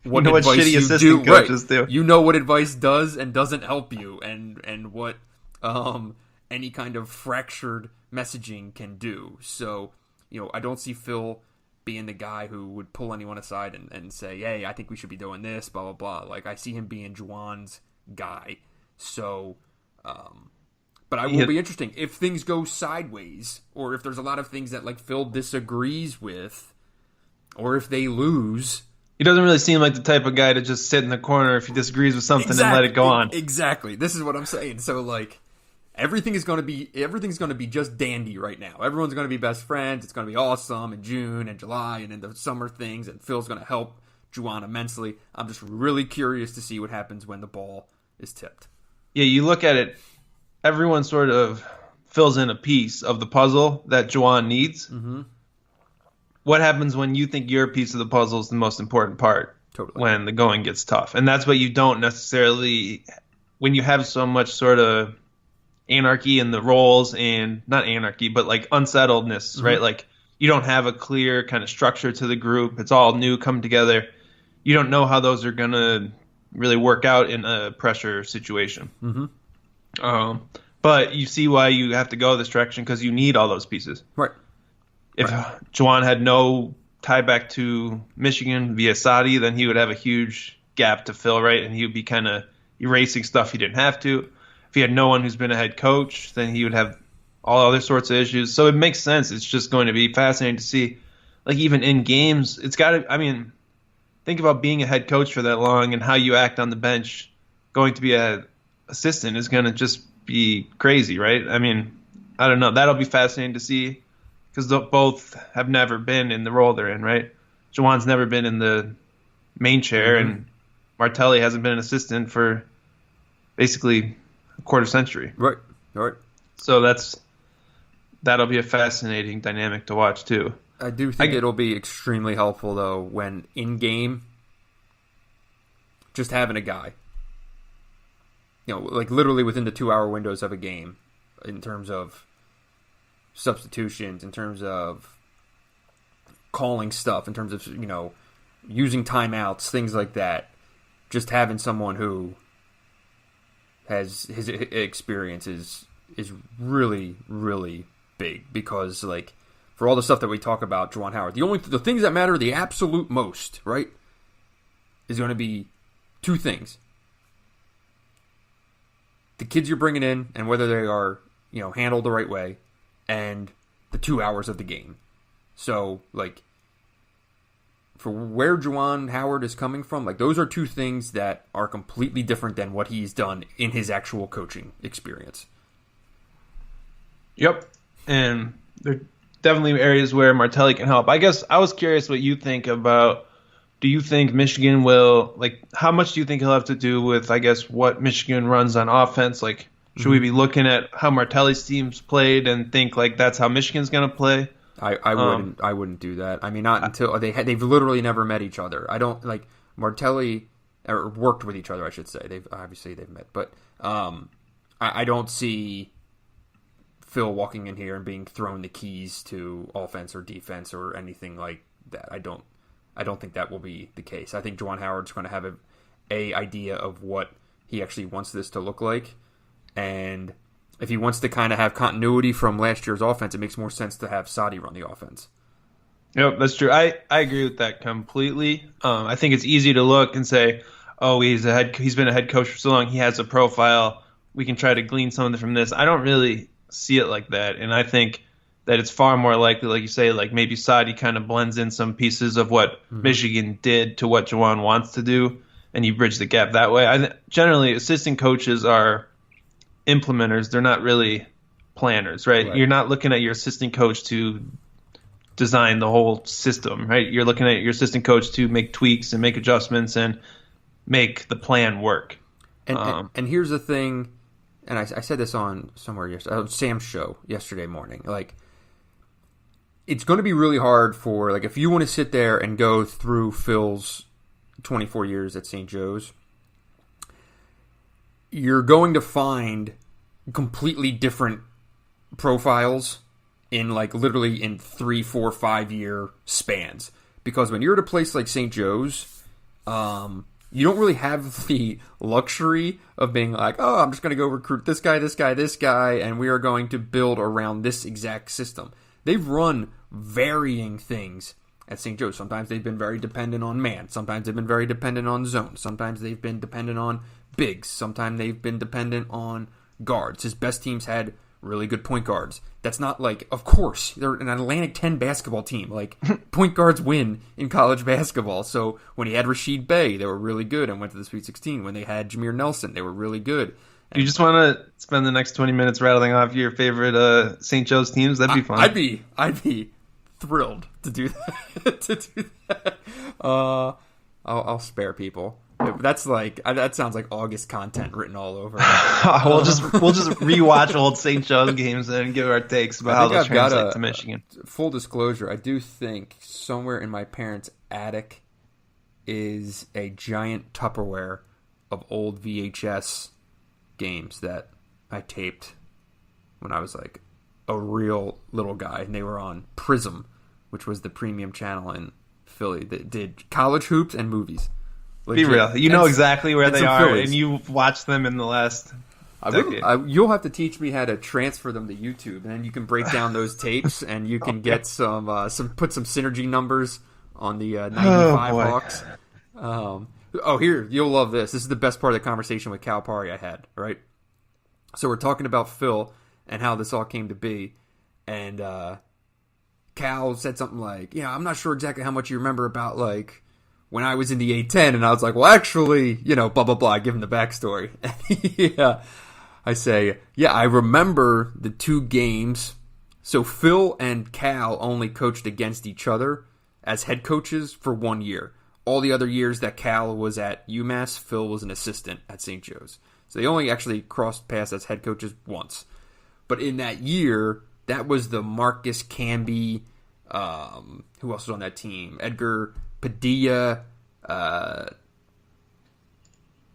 what advice shitty you assistant do. Coaches do. You know what advice does and doesn't help you, and what any kind of fractured messaging can do. So, I don't see Phil being the guy who would pull anyone aside and say, hey, I think we should be doing this, blah, blah, blah. I see him being Juwan's guy. So, but I will be interesting. If things go sideways, or if there's a lot of things that Phil disagrees with, or if they lose. He doesn't really seem like the type of guy to just sit in the corner if he disagrees with something and let it go on. Exactly. This is what I'm saying. So, everything's going to be just dandy right now. Everyone's going to be best friends. It's going to be awesome in June and July and in the summer things, and Phil's going to help Juwan immensely. I'm just really curious to see what happens when the ball is tipped. Yeah, you look at it, everyone sort of fills in a piece of the puzzle that Juwan needs. Mm-hmm. What happens when you think your piece of the puzzle is the most important part? Totally. When the going gets tough. And that's what you don't necessarily, when you have so much sort of anarchy in the roles, and not anarchy, but unsettledness, mm-hmm. right? You don't have a clear kind of structure to the group. It's all new, come together. You don't know how those are going to really work out in a pressure situation. Mm-hmm. But you see why you have to go this direction, because you need all those pieces. Right. If Juwan had no tie back to Michigan via Sadi, then he would have a huge gap to fill, right? And he would be kind of erasing stuff he didn't have to. If he had no one who's been a head coach, then he would have all other sorts of issues. So it makes sense. It's just going to be fascinating to see. Even in games, it's got to, think about being a head coach for that long and how you act on the bench. Going to be an assistant is going to just be crazy, right? I don't know. That'll be fascinating to see. Because both have never been in the role they're in, right? Juwan's never been in the main chair, mm-hmm. and Martelli hasn't been an assistant for basically a quarter century. Right. So that'll be a fascinating dynamic to watch, too. I do think it'll be extremely helpful, though, when in-game just having a guy, like literally within the 2-hour windows of a game, in terms of substitutions, in terms of calling stuff, in terms of, using timeouts, things like that. Just having someone who has his experience is really, really big, because like for all the stuff that we talk about, Juwan Howard, the things that matter the absolute most, right, is going to be two things: the kids you're bringing in and whether they are handled the right way, and the 2 hours of the game. So like, for where Juwan Howard is coming from, like those are two things that are completely different than what he's done in his actual coaching experience. Yep. And there are definitely areas where Martelli can help. I guess I was curious what you think about, do you think Michigan will, like, how much do you think he'll have to do with, I guess, what Michigan runs on offense? Like, should we be looking at how Martelli's team's played and think, like, that's how Michigan's going to play? I wouldn't do that. I mean, not until they've literally never met each other. I don't like Martelli, or worked with each other, I should say. They've met, but I don't see Phil walking in here and being thrown the keys to offense or defense or anything like that. I don't think that will be the case. I think Juwan Howard's going to have a idea of what he actually wants this to look like, and if he wants to kind of have continuity from last year's offense, it makes more sense to have Sadi run the offense. Yep, that's true. I agree with that completely. I think it's easy to look and say, oh, he's been a head coach for so long, he has a profile, we can try to glean something from this. I don't really see it like that, and I think that it's far more likely, like you say, like maybe Sadi kind of blends in some pieces of what Michigan did to what Juwan wants to do, and you bridge the gap that way. Generally, assistant coaches are implementers. They're not really planners, right? You're not looking at your assistant coach to design the whole system, right? You're looking at your assistant coach to make tweaks and make adjustments and make the plan work. And here's the thing, and I said this on somewhere yesterday, Sam's show yesterday morning. Like, it's going to be really hard for, like, if you want to sit there and go through Phil's 24 years at St. Joe's, you're going to find completely different profiles in, like, literally in 3, 4, 5 year spans. Because when you're at a place like St. Joe's, you don't really have the luxury of being like, oh, I'm just going to go recruit this guy, this guy, this guy, and we are going to build around this exact system. They've run varying things at St. Joe's. Sometimes they've been very dependent on man. Sometimes they've been very dependent on zone. Sometimes they've been dependent on bigs. Sometimes they've been dependent on guards. His best teams had really good point guards. That's not like, of course, they're an Atlantic 10 basketball team. Like, point guards win in college basketball. So when he had Rashid Bey, they were really good and went to the Sweet 16. When they had Jameer Nelson, they were really good. You just want to spend the next 20 minutes rattling off your favorite St. Joe's teams? That'd be fun. I'd be thrilled to do that. I'll spare people. That's like, that sounds like August content written all over. we'll just rewatch old St. Joe's games and give our takes about how those translate to Michigan. Full disclosure, I do think somewhere in my parents' attic is a giant Tupperware of old VHS games that I taped when I was like a real little guy, and they were on Prism, which was the premium channel in Philly that did college hoops and movies. Legit. Be real. You know exactly where they are, and you've watched them in the last decade. You'll have to teach me how to transfer them to YouTube, and then you can break down those tapes, and you can get some put some synergy numbers on the 95 Hawks. Here, you'll love this. This is the best part of the conversation with Cal Pari I had, right? So we're talking about Phil and how this all came to be, and Cal said something like, yeah, I'm not sure exactly how much you remember about, like, when I was in the A-10, and I was like, well, actually, blah, blah, blah. I give him the backstory. Yeah. I say, yeah, I remember the 2 games. So Phil and Cal only coached against each other as head coaches for 1 year. All the other years that Cal was at UMass, Phil was an assistant at St. Joe's. So they only actually crossed paths as head coaches once. But in that year, that was the Marcus Camby, who else was on that team? Edgar Padilla,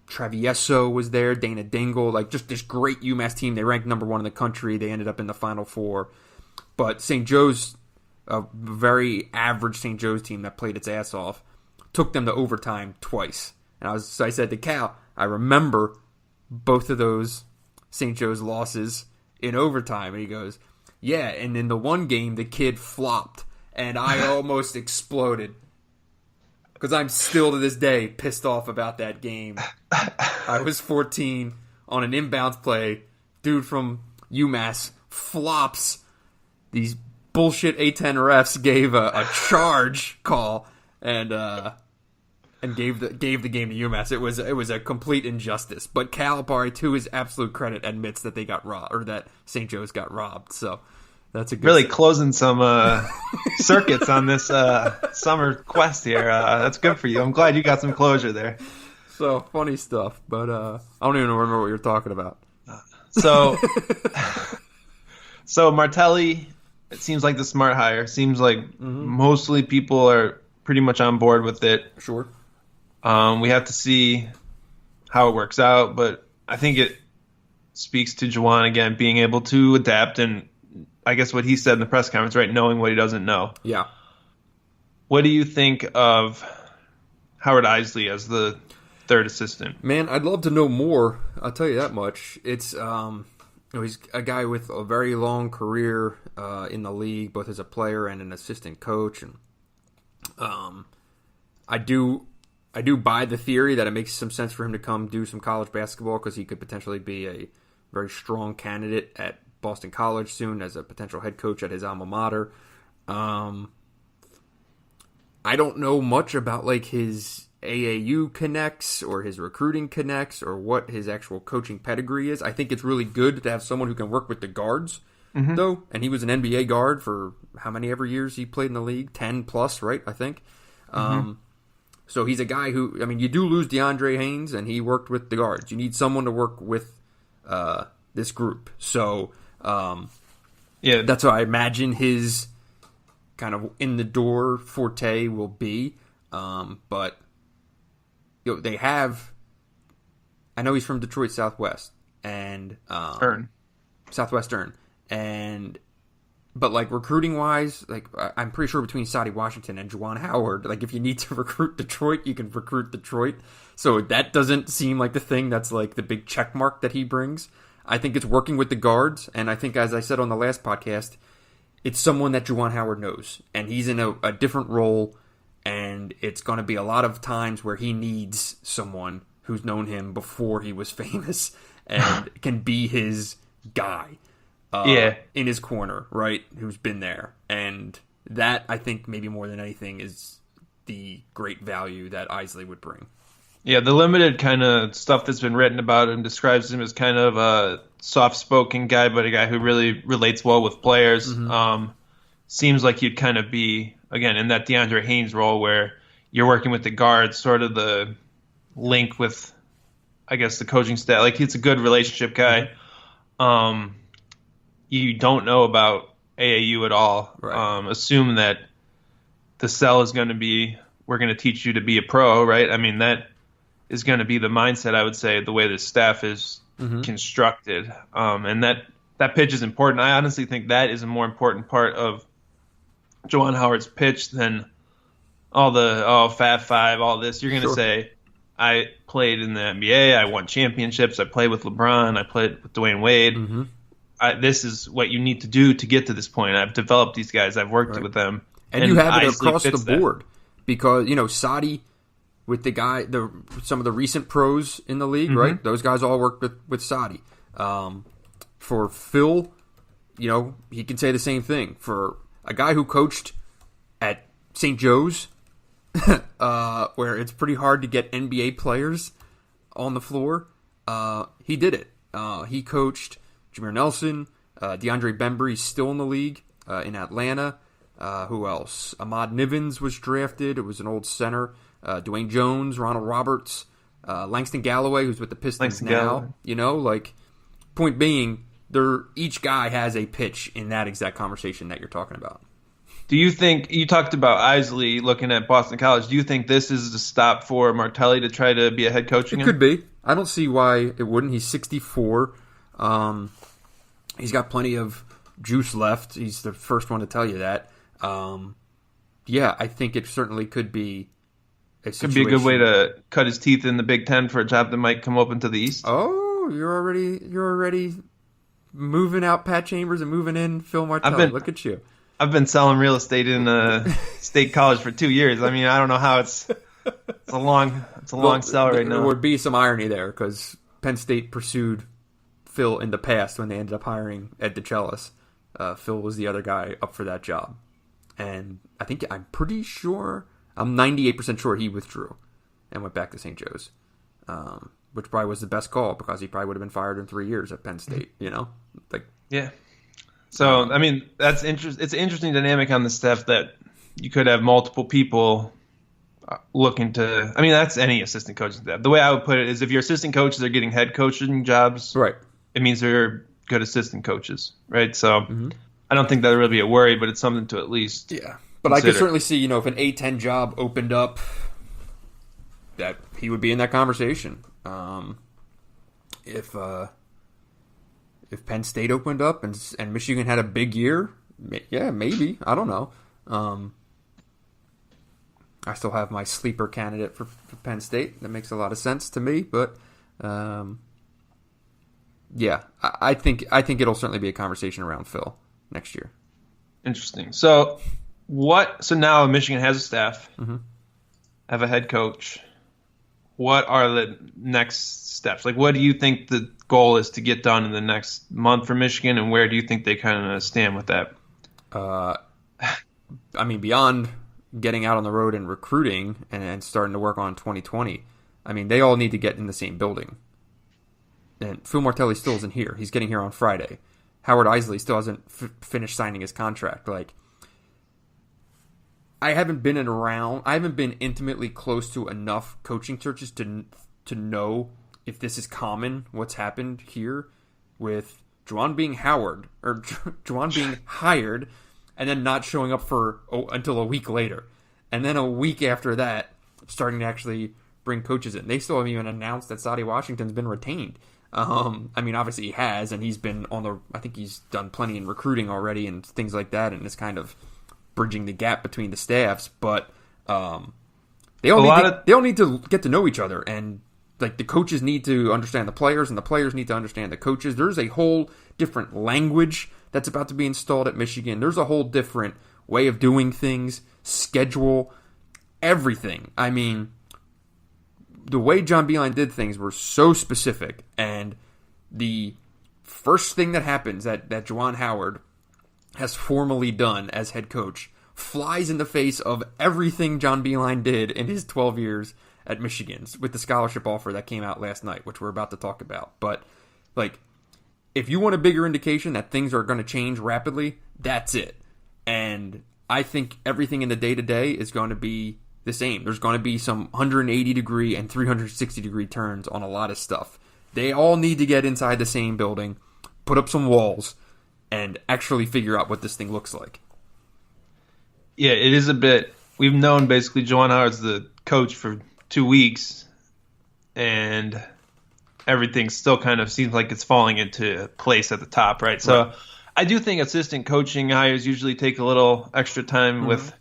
Travieso was there, Dana Dingle, like just this great UMass team. They ranked number 1 in the country. They ended up in the Final Four. But St. Joe's, a very average St. Joe's team that played its ass off, took them to overtime twice. And I said to Cal, I remember both of those St. Joe's losses in overtime. And he goes, yeah, and in the one game, the kid flopped. And I almost exploded. Because I'm still to this day pissed off about that game. I was 14 on an inbounds play. Dude from UMass flops. These bullshit A10 refs gave a charge call and gave the game to UMass. It was a complete injustice. But Calipari, to his absolute credit, admits that they got robbed, or that St. Joe's got robbed. So that's a good really closing some circuits on this summer quest here. That's good for you. I'm glad you got some closure there. So funny stuff, but I don't even remember what you're talking about. So Martelli, it seems like the smart hire. Seems like mostly people are pretty much on board with it. Sure. We have to see how it works out, but I think it speaks to Juwan again being able to adapt, and I guess what he said in the press conference, right, knowing what he doesn't know. Yeah. What do you think of Howard Isley as the third assistant? Man, I'd love to know more. I'll tell you that much. It's he's a guy with a very long career in the league, both as a player and an assistant coach, and I do buy the theory that it makes some sense for him to come do some college basketball because he could potentially be a very strong candidate at Boston College soon as a potential head coach at his alma mater. I don't know much about like his AAU connects or his recruiting connects or what his actual coaching pedigree is. I think it's really good to have someone who can work with the guards, though. And he was an NBA guard for how many ever years he played in the league? 10 plus, right? I think. So he's a guy who, I mean, you do lose DeAndre Haynes, and he worked with the guards. You need someone to work with this group. So, yeah, that's what I imagine his kind of in-the-door forte will be. But they have, I know he's from Detroit Southwest, and Southwestern, but like recruiting wise, like I'm pretty sure between Sadie Washington and Juwan Howard, like if you need to recruit Detroit, you can recruit Detroit. So that doesn't seem like the thing that's like the big check mark that he brings. I think it's working with the guards, and I think, as I said on the last podcast, it's someone that Juwan Howard knows, and he's in a different role, and it's going to be a lot of times where he needs someone who's known him before he was famous and can be his guy. In his corner, right, who's been there. And that, I think, maybe more than anything, is the great value that Isley would bring. Yeah, the limited kind of stuff that's been written about him describes him as kind of a soft-spoken guy, but a guy who really relates well with players. Seems like he'd kind of be, again, in that DeAndre Haynes role where you're working with the guards, sort of the link with, I guess, the coaching staff. Like, he's a good relationship guy. You don't know about AAU at all. Right. Assume that the sell is going to be, we're going to teach you to be a pro, right? I mean, that is going to be the mindset, I would say, the way the staff is constructed. And that pitch is important. I honestly think that is a more important part of Juwan Howard's pitch than all the, Fab Five, all this. You're going to say, I played in the NBA, I won championships, I played with LeBron, I played with Dwayne Wade. This is what you need to do to get to this point. I've developed these guys. I've worked with them. And you have it across the board because, Sadi with the guy, some of the recent pros in the league, right? Those guys all worked with Sadi. For Phil, he can say the same thing. For a guy who coached at St. Joe's, where it's pretty hard to get NBA players on the floor, he did it. He coached Jameer Nelson, DeAndre Bembry's still in the league in Atlanta. Who else? Ahmad Nivens was drafted. It was an old center. Dwayne Jones, Ronald Roberts, Langston Galloway, who's with the Pistons now. Point being, each guy has a pitch in that exact conversation that you're talking about. Do you think, you talked about Isley looking at Boston College, do you think this is the stop for Martelli to try to be a head coach again? It could be. I don't see why it wouldn't. He's 64. He's got plenty of juice left. He's the first one to tell you that. Yeah, I think it certainly could be a situation. Could be a good way to cut his teeth in the Big Ten for a job that might come open to the East. Oh, you're already moving out Pat Chambers and moving in Phil Martelli. Look at you. I've been selling real estate in State College for 2 years. I mean, I don't know how it's a long sell right now. There would be some irony there because Penn State pursued Phil in the past when they ended up hiring Ed DeChellis. Phil was the other guy up for that job. And I'm pretty sure, I'm 98% sure he withdrew and went back to St. Joe's, which probably was the best call because he probably would have been fired in 3 years at Penn State, Yeah. So, I mean, it's an interesting dynamic on the staff that you could have multiple people looking to, I mean, that's any assistant coaching staff. The way I would put it is if your assistant coaches are getting head coaching jobs, right, it means they're good assistant coaches, right? So I don't think that would really be a worry, but it's something to at least But consider. I could certainly see, if an A-10 job opened up, that he would be in that conversation. If Penn State opened up and Michigan had a big year, yeah, maybe. I don't know. I still have my sleeper candidate for Penn State. That makes a lot of sense to me, but yeah, I think it'll certainly be a conversation around Phil next year. Interesting. So now Michigan has a staff, have a head coach. What are the next steps? Like, what do you think the goal is to get done in the next month for Michigan, and where do you think they kind of stand with that? I mean, beyond getting out on the road and recruiting and starting to work on 2020, I mean, they all need to get in the same building. And Phil Martelli still isn't here. He's getting here on Friday. Howard Isley still hasn't finished signing his contract. Like, I haven't been intimately close to enough coaching searches to know if this is common, what's happened here with Juwan being hired and then not showing up until a week later. And then a week after that, starting to actually bring coaches in. They still haven't even announced that Sadie Washington's been retained. I mean, obviously he has, and he's been I think he's done plenty in recruiting already and things like that, and it's kind of bridging the gap between the staffs. But they all need to get to know each other, and like the coaches need to understand the players, and the players need to understand the coaches. There's a whole different language that's about to be installed at Michigan. There's a whole different way of doing things, schedule, everything. I mean, the way John Beilein did things were so specific, and the first thing that happens that Juwan Howard has formally done as head coach flies in the face of everything John Beilein did in his 12 years at Michigan with the scholarship offer that came out last night, which we're about to talk about. But, like, if you want a bigger indication that things are going to change rapidly, that's it. And I think everything in the day-to-day is going to be the same. There's going to be some 180-degree and 360-degree turns on a lot of stuff. They all need to get inside the same building, put up some walls, and actually figure out what this thing looks like. Yeah, it is a bit. We've known basically Juwan Howard's the coach for 2 weeks, and everything still kind of seems like it's falling into place at the top, right? So I do think assistant coaching hires usually take a little extra time with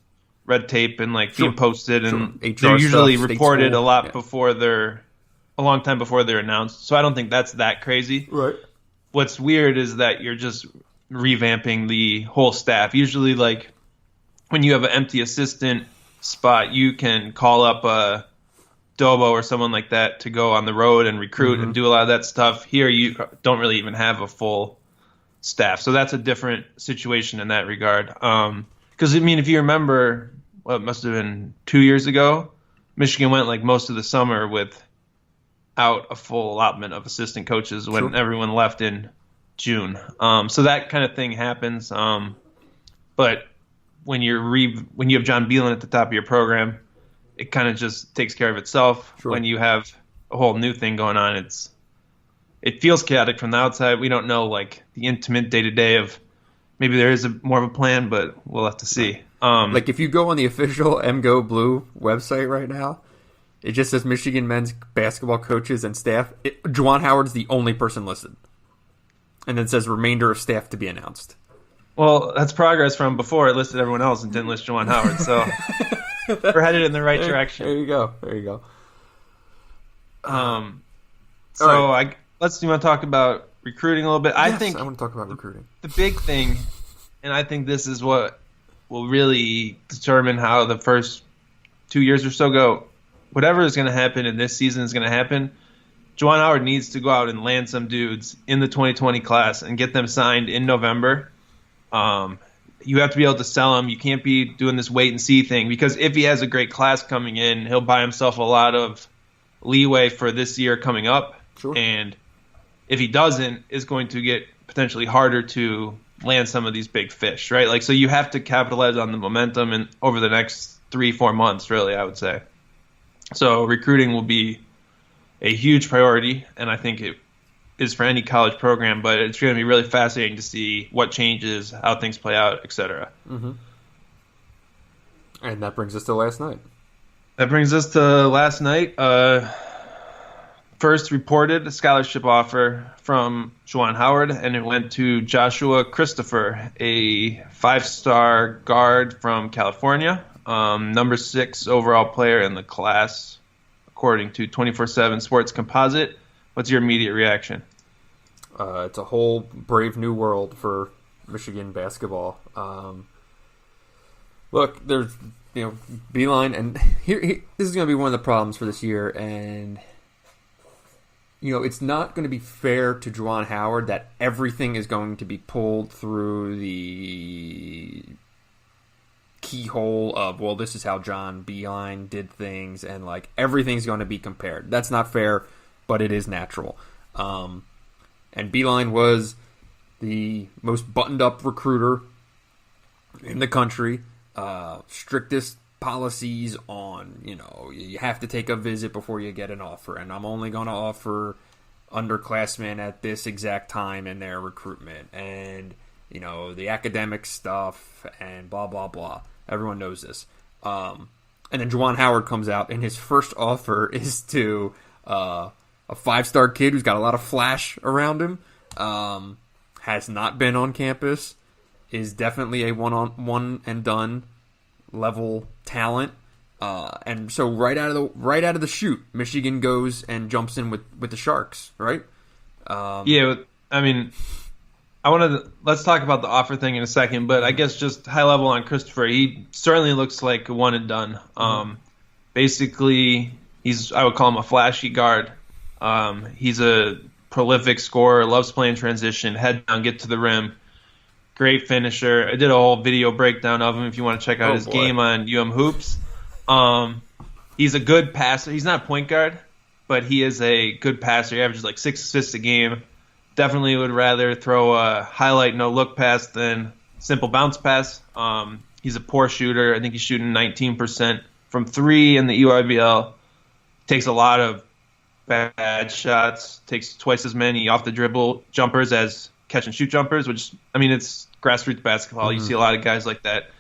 red tape and like being posted, and they're usually reported a lot before a long time before they're announced. So I don't think that's that crazy. Right. What's weird is that you're just revamping the whole staff. Usually, like when you have an empty assistant spot, you can call up a Dobo or someone like that to go on the road and recruit and do a lot of that stuff. Here, you don't really even have a full staff, so that's a different situation in that regard. Because I mean, if you remember, it must have been 2 years ago, Michigan went like most of the summer without a full allotment of assistant coaches when everyone left in June. So that kind of thing happens. But when you have John Beilein at the top of your program, it kind of just takes care of itself. Sure. When you have a whole new thing going on, it feels chaotic from the outside. We don't know like the intimate day-to-day of maybe there is more of a plan, but we'll have to see. Like, if you go on the official MGO Blue website right now, it just says Michigan men's basketball coaches and staff. Juwan Howard's the only person listed. And then it says remainder of staff to be announced. Well, that's progress from before it listed everyone else and didn't list Juwan Howard. So we're headed in the right direction. There you go. Let's you want to talk about recruiting a little bit. Yes, I want to talk about recruiting. The big thing, and I think this is what will really determine how the first 2 years or so go. Whatever is going to happen in this season is going to happen. Juwan Howard needs to go out and land some dudes in the 2020 class and get them signed in November. You have to be able to sell them. You can't be doing this wait and see thing, because if he has a great class coming in, he'll buy himself a lot of leeway for this year coming up. Sure. And if he doesn't, it's going to get potentially harder to land some of these big fish, right? Like, so you have to capitalize on the momentum and over the next 3-4 months, really, I would say. So recruiting will be a huge priority, and I think it is for any college program, but it's going to be really fascinating to see what changes, how things play out, etc. Mm-hmm. And that brings us to last night. First reported a scholarship offer from Juwan Howard, and it went to Joshua Christopher, a 5-star guard from California, number 6 overall player in the class, according to 24/7 Sports Composite. What's your immediate reaction? It's a whole brave new world for Michigan basketball. Look, there's Beeline, and here this is going to be one of the problems for this year, and it's not going to be fair to Juwan Howard that everything is going to be pulled through the keyhole of, well, this is how John Beeline did things, and like everything's going to be compared. That's not fair, but it is natural. And Beeline was the most buttoned-up recruiter in the country. Strictest policies on, you have to take a visit before you get an offer, and I'm only going to offer underclassmen at this exact time in their recruitment, and, the academic stuff, and blah, blah, blah. Everyone knows this. And then Juwan Howard comes out, and his first offer is to a 5-star kid who's got a lot of flash around him, has not been on campus, is definitely a one and done level talent, and so right out of the chute, Michigan goes and jumps in with the Sharks, right? Let's talk about the offer thing in a second, but I guess just high level on Christopher, he certainly looks like a one and done. Basically, I would call him a flashy guard. He's a prolific scorer, loves playing transition, head down, get to the rim. Great finisher. I did a whole video breakdown of him if you want to check out his game on Hoops. He's a good passer. He's not a point guard, but he is a good passer. He averages like 6 assists a game. Definitely would rather throw a highlight no-look pass than simple bounce pass. He's a poor shooter. I think he's shooting 19% from 3 in the EYBL. Takes a lot of bad shots. Takes twice as many off-the-dribble jumpers as catch-and-shoot jumpers, which, it's grassroots basketball. You see a lot of guys like that.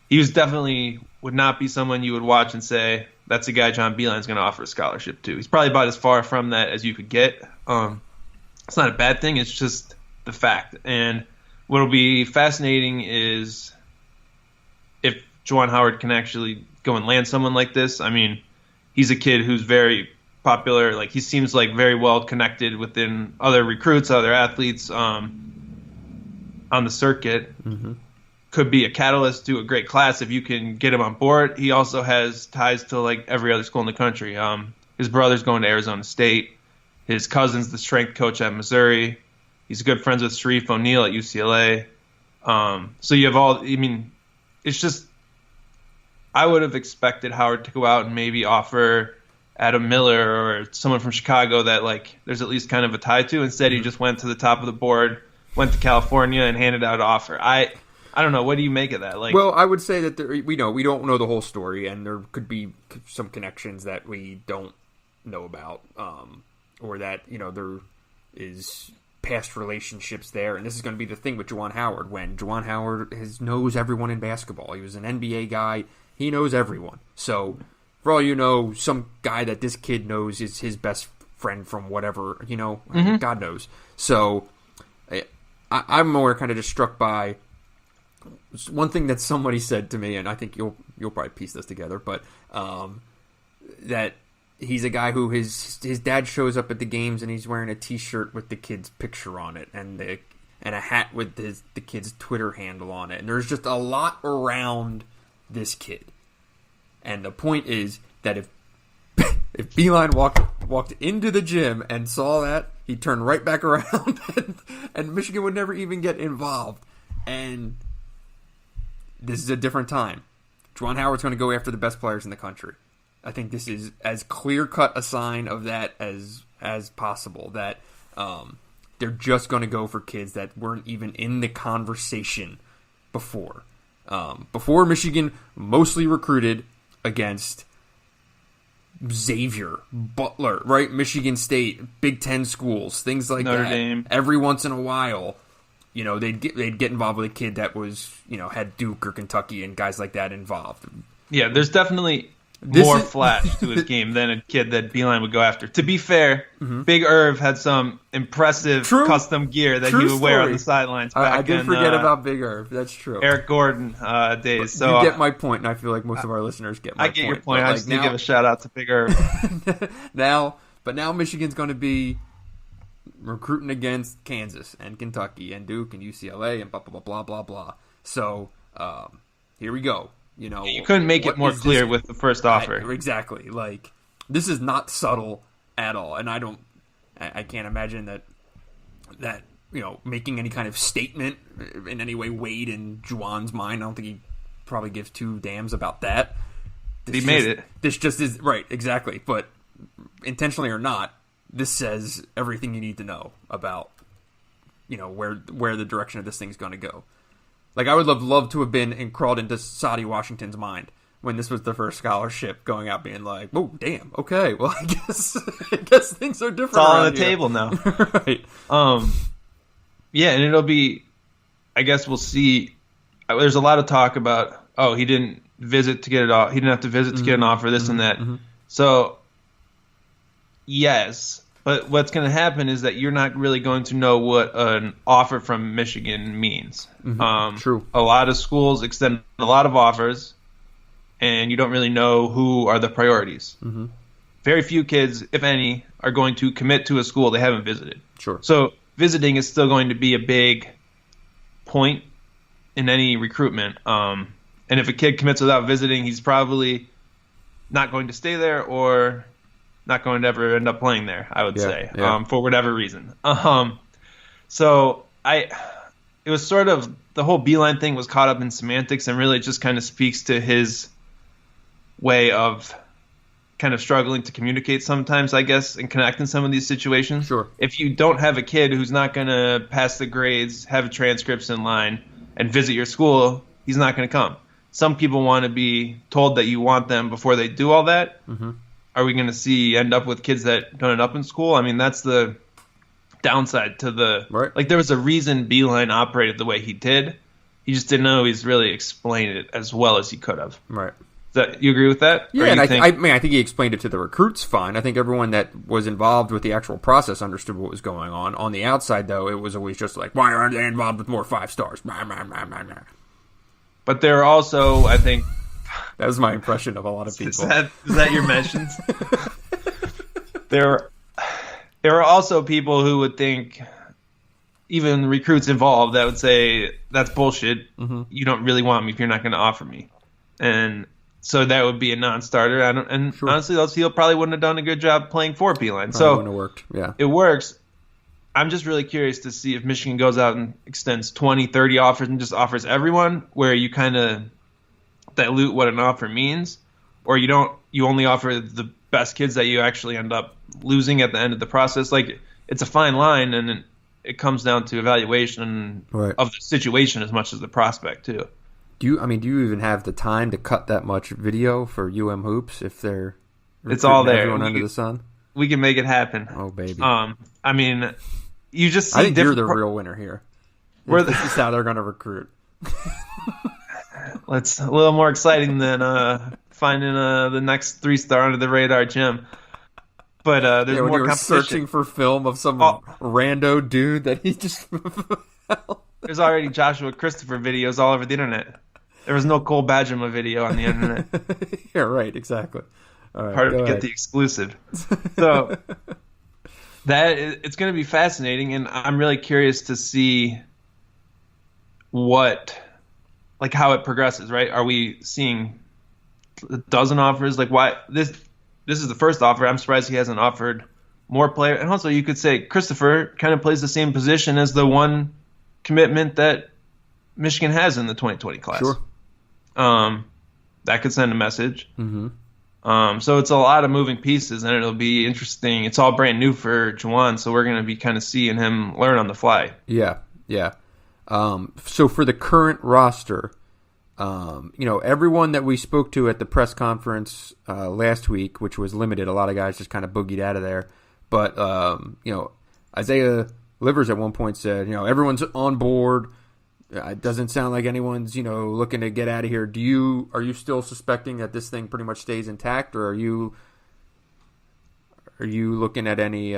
He would not be someone you would watch and say, that's a guy John Beeline's going to offer a scholarship to. He's probably about as far from that as you could get. It's not a bad thing. It's just the fact. And what will be fascinating is if Juwan Howard can actually go and land someone like this. He's a kid who's very popular. Like, he seems like very well connected within other recruits, other athletes on the circuit. Mm-hmm. Could be a catalyst to a great class if you can get him on board. He also has ties to like every other school in the country. His brother's going to Arizona State. His cousin's the strength coach at Missouri. He's good friends with Sharif O'Neal at UCLA. So you have it's just, I would have expected Howard to go out and maybe offer Adam Miller or someone from Chicago that like there's at least kind of a tie to. Instead, he just went to the top of the board, went to California, and handed out an offer. I don't know. What do you make of that? Well, I would say that we don't know the whole story, and there could be some connections that we don't know about, or that there is past relationships there, and this is going to be the thing with Juwan Howard. When Juwan Howard knows everyone in basketball, he was an NBA guy. He knows everyone. So, for all you know, some guy that this kid knows is his best friend from whatever, God knows. So, I'm more kind of just struck by one thing that somebody said to me, and I think you'll probably piece this together, but that he's a guy who his dad shows up at the games and he's wearing a T-shirt with the kid's picture on it and a hat with the kid's Twitter handle on it, and there's just a lot around this kid. And the point is that if Beeline walked into the gym and saw that, he'd turn right back around and Michigan would never even get involved. And this is a different time. Juwan Howard's going to go after the best players in the country. I think this is as clear-cut a sign of that as possible, that they're just going to go for kids that weren't even in the conversation before. Before, Michigan mostly recruited against Xavier, Butler, right? Michigan State, Big Ten schools, things like Notre that. Dame. Every Every once in a while, they'd get involved with a kid that was, had Duke or Kentucky and guys like that involved. Yeah, there's definitely more flash to his game than a kid that Beeline would go after. To be fair, Big Irv had some impressive custom gear that he would wear on the sidelines back I did forget about Big Irv. That's true. Eric Gordon days. So you get my point, and I feel like most of our listeners get my point. I get your point. I just need to give a shout-out to Big Irv. Now Michigan's going to be recruiting against Kansas and Kentucky and Duke and UCLA and blah, blah, blah, blah, blah, blah. So here we go. You couldn't make it more clear with the first offer. Exactly. Like, this is not subtle at all, and I can't imagine that making any kind of statement in any way weighed in Juwan's mind. I don't think he probably gives two damns about that. He made it. This just is right, exactly. But intentionally or not, this says everything you need to know about where the direction of this thing's going to go. Like, I would love to have been and crawled into Sadi Washington's mind when this was the first scholarship, going out being like, "Oh, damn, okay, well, I guess things are different." It's all on the table now, right? Yeah, and it'll be. I guess we'll see. There's a lot of talk about, he didn't visit to get it off. He didn't have to visit to get an offer, this and that. So, yes. But what's going to happen is that you're not really going to know what an offer from Michigan means. True. A lot of schools extend a lot of offers, and you don't really know who are the priorities. Very few kids, if any, are going to commit to a school they haven't visited. Sure. So visiting is still going to be a big point in any recruitment. And if a kid commits without visiting, he's probably not going to stay there or not going to ever end up playing there, I would say, for whatever reason. So it was sort of, the whole Beeline thing was caught up in semantics, and really it just kind of speaks to his way of kind of struggling to communicate sometimes, I guess, and connect in some of these situations. Sure. If you don't have a kid who's not going to pass the grades, have transcripts in line, and visit your school, he's not going to come. Some people want to be told that you want them before they do all that. Are we going to end up with kids that don't end up in school? I mean, that's the downside to right. Like, there was a reason Beeline operated the way he did. He just didn't always really explain it as well as he could have. Right. You agree with that? Yeah, and I think he explained it to the recruits fine. I think everyone that was involved with the actual process understood what was going on. On the outside, though, it was always just like, why aren't they involved with more 5 stars? But there are also, I think... That was my impression of a lot of people. Is that your mentions? There are also people who would think, even recruits involved, that would say, that's bullshit. You don't really want me if you're not going to offer me. And so that would be a non-starter. Honestly, those people probably wouldn't have done a good job playing for Beeline. So wouldn't have worked. Yeah. It works. I'm just really curious to see if Michigan goes out and extends 20, 30 offers and just offers everyone, where you kind of dilute what an offer means, or you only offer the best kids that you actually end up losing at the end of the process. Like, it's a fine line, and it comes down to evaluation of the situation as much as the prospect too. Do you even have the time to cut that much video for UM Hoops if they're it's all there everyone under the sun? We can make it happen. Oh baby. I mean, you just see I think you're different the real winner here. Where This is how they're going to recruit. It's a little more exciting than finding the next 3-star under the radar gem. But there's when more you were competition. searching for film of some rando dude that he just There's already Joshua Christopher videos all over the internet. There was no Cole Badgema video on the internet. Yeah, right, exactly. All right, Hard to ahead. get the exclusive. So it's going to be fascinating, and I'm really curious to see how it progresses. Right? Are we seeing a dozen offers? Like, why this is the first offer. I'm surprised he hasn't offered more players. And also, you could say Christopher kind of plays the same position as the one commitment that Michigan has in the 2020 class. Sure. That could send a message. Mm-hmm. So it's a lot of moving pieces, and it'll be interesting. It's all brand new for Juwan, so we're going to be kind of seeing him learn on the fly. Yeah. So for the current roster, everyone that we spoke to at the press conference last week, which was limited, a lot of guys just kind of boogied out of there. But Isaiah Livers at one point said, everyone's on board. It doesn't sound like anyone's, looking to get out of here. Are you still suspecting that this thing pretty much stays intact, or are you looking at any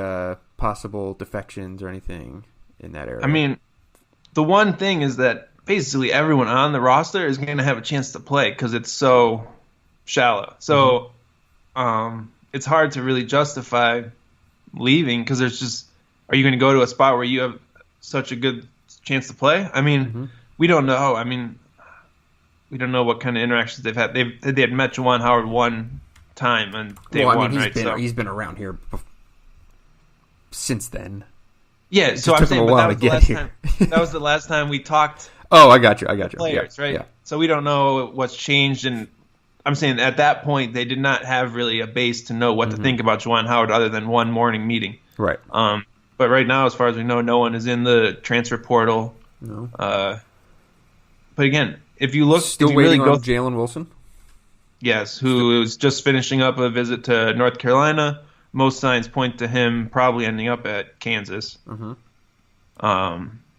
possible defections or anything in that area? I mean, the one thing is that basically everyone on the roster is going to have a chance to play because it's so shallow. So it's hard to really justify leaving because are you going to go to a spot where you have such a good chance to play? I mean, we don't know. I mean, we don't know what kind of interactions they've had. They had met Juwan Howard one time on day one, right? He's been around here since then. Yeah, so I'm saying, but that was the last time we talked. Oh, I got you. Players, yeah, right? Yeah. So we don't know what's changed, and I'm saying at that point they did not have really a base to know what to think about Juwan Howard other than one morning meeting. Right. But right now, as far as we know, no one is in the transfer portal. No. But again, if you look, still if you waiting really on Jalen Wilson. Yes, who is just finishing up a visit to North Carolina. Most signs point to him probably ending up at Kansas.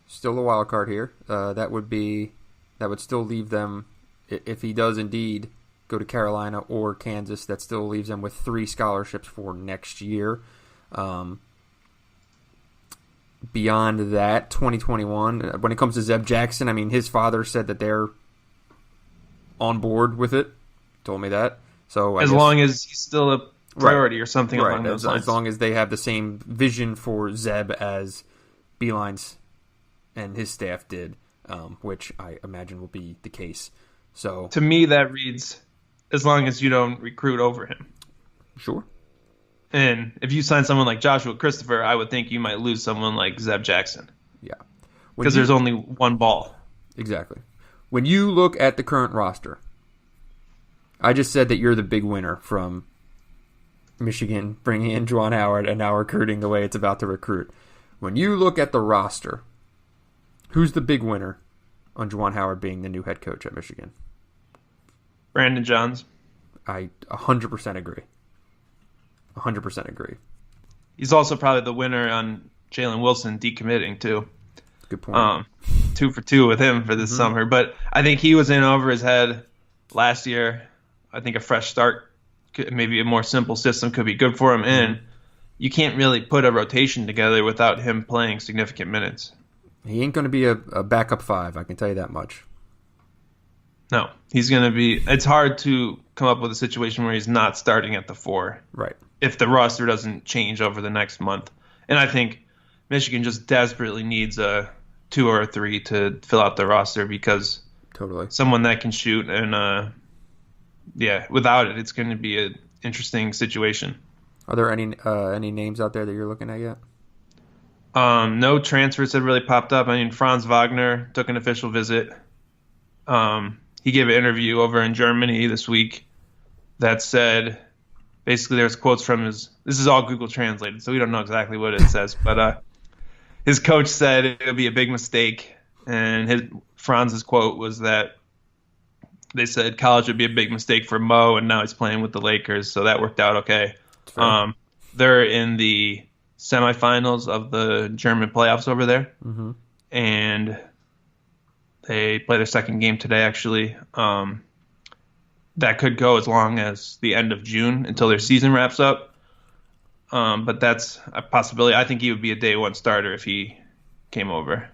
Still a wild card here. That would still leave them, if he does indeed go to Carolina or Kansas, that still leaves them with 3 scholarships for next year. Beyond that, 2021, when it comes to Zeb Jackson, I mean, his father said that they're on board with it. Told me that. So as long as he's still a priority or something along those lines. As long as they have the same vision for Zeb as Beeline's and his staff did, which I imagine will be the case. So to me, that reads, as long as you don't recruit over him. Sure. And if you sign someone like Joshua Christopher, I would think you might lose someone like Zeb Jackson. Yeah. Because there's only one ball. Exactly. When you look at the current roster, I just said that you're the big winner from Michigan bringing in Juwan Howard and now recruiting the way it's about to recruit. When you look at the roster, who's the big winner on Juwan Howard being the new head coach at Michigan? Brandon Johns. I 100% agree. 100% agree. He's also probably the winner on Jalen Wilson decommitting, too. Good point. 2 for 2 with him for this summer. But I think he was in over his head last year. I think a fresh start, maybe a more simple system could be good for him. And you can't really put a rotation together without him playing significant minutes. He ain't going to be a backup 5, I can tell you that much. No, he's going to be – it's hard to come up with a situation where he's not starting at the 4. Right. If the roster doesn't change over the next month. And I think Michigan just desperately needs a 2 or a 3 to fill out the roster because someone that can shoot and without it, it's going to be an interesting situation. Are there any names out there that you're looking at yet? No transfers have really popped up. I mean, Franz Wagner took an official visit. He gave an interview over in Germany this week that said basically there's quotes from this is all Google translated, so we don't know exactly what it says, but his coach said it would be a big mistake, and Franz's quote was that they said college would be a big mistake for Mo, and now he's playing with the Lakers, so that worked out okay. They're in the semifinals of the German playoffs over there, and they play their second game today. Actually, that could go as long as the end of June until their season wraps up. But that's a possibility. I think he would be a day one starter if he came over.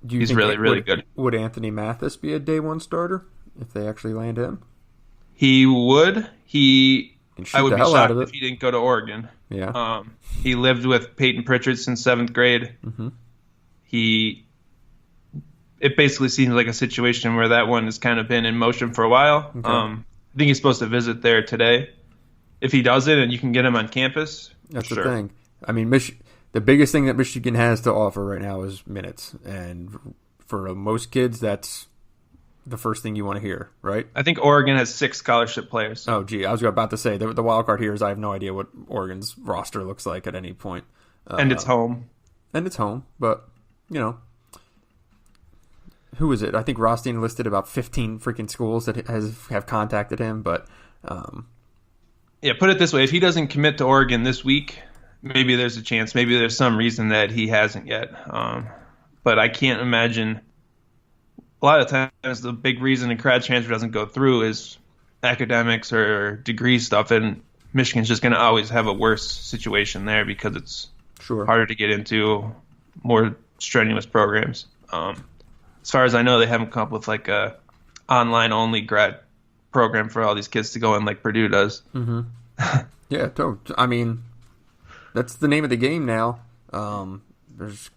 He's really good. Would Anthony Mathis be a day one starter if they actually land him? He would. I would be shocked if he didn't go to Oregon. Yeah. He lived with Peyton Pritchard since 7th grade. It basically seems like a situation where that one has kind of been in motion for a while. Okay. I think he's supposed to visit there today. If he does it and you can get him on campus, that's sure. the thing. I mean, the biggest thing that Michigan has to offer right now is minutes, and for most kids, that's the first thing you want to hear, right? I think Oregon has 6 scholarship players. Oh, gee, I was about to say the wild card here is I have no idea what Oregon's roster looks like at any point. And it's home. But who is it? I think Rothstein listed about 15 freaking schools that have contacted him, but yeah, put it this way: if he doesn't commit to Oregon this week, maybe there's a chance. Maybe there's some reason that he hasn't yet. But I can't imagine. A lot of times, the big reason a grad transfer doesn't go through is academics or degree stuff, and Michigan's just going to always have a worse situation there because it's harder to get into, more strenuous programs. As far as I know, they haven't come up with like a online-only grad program for all these kids to go in like Purdue does. Yeah, I mean, that's the name of the game now. There's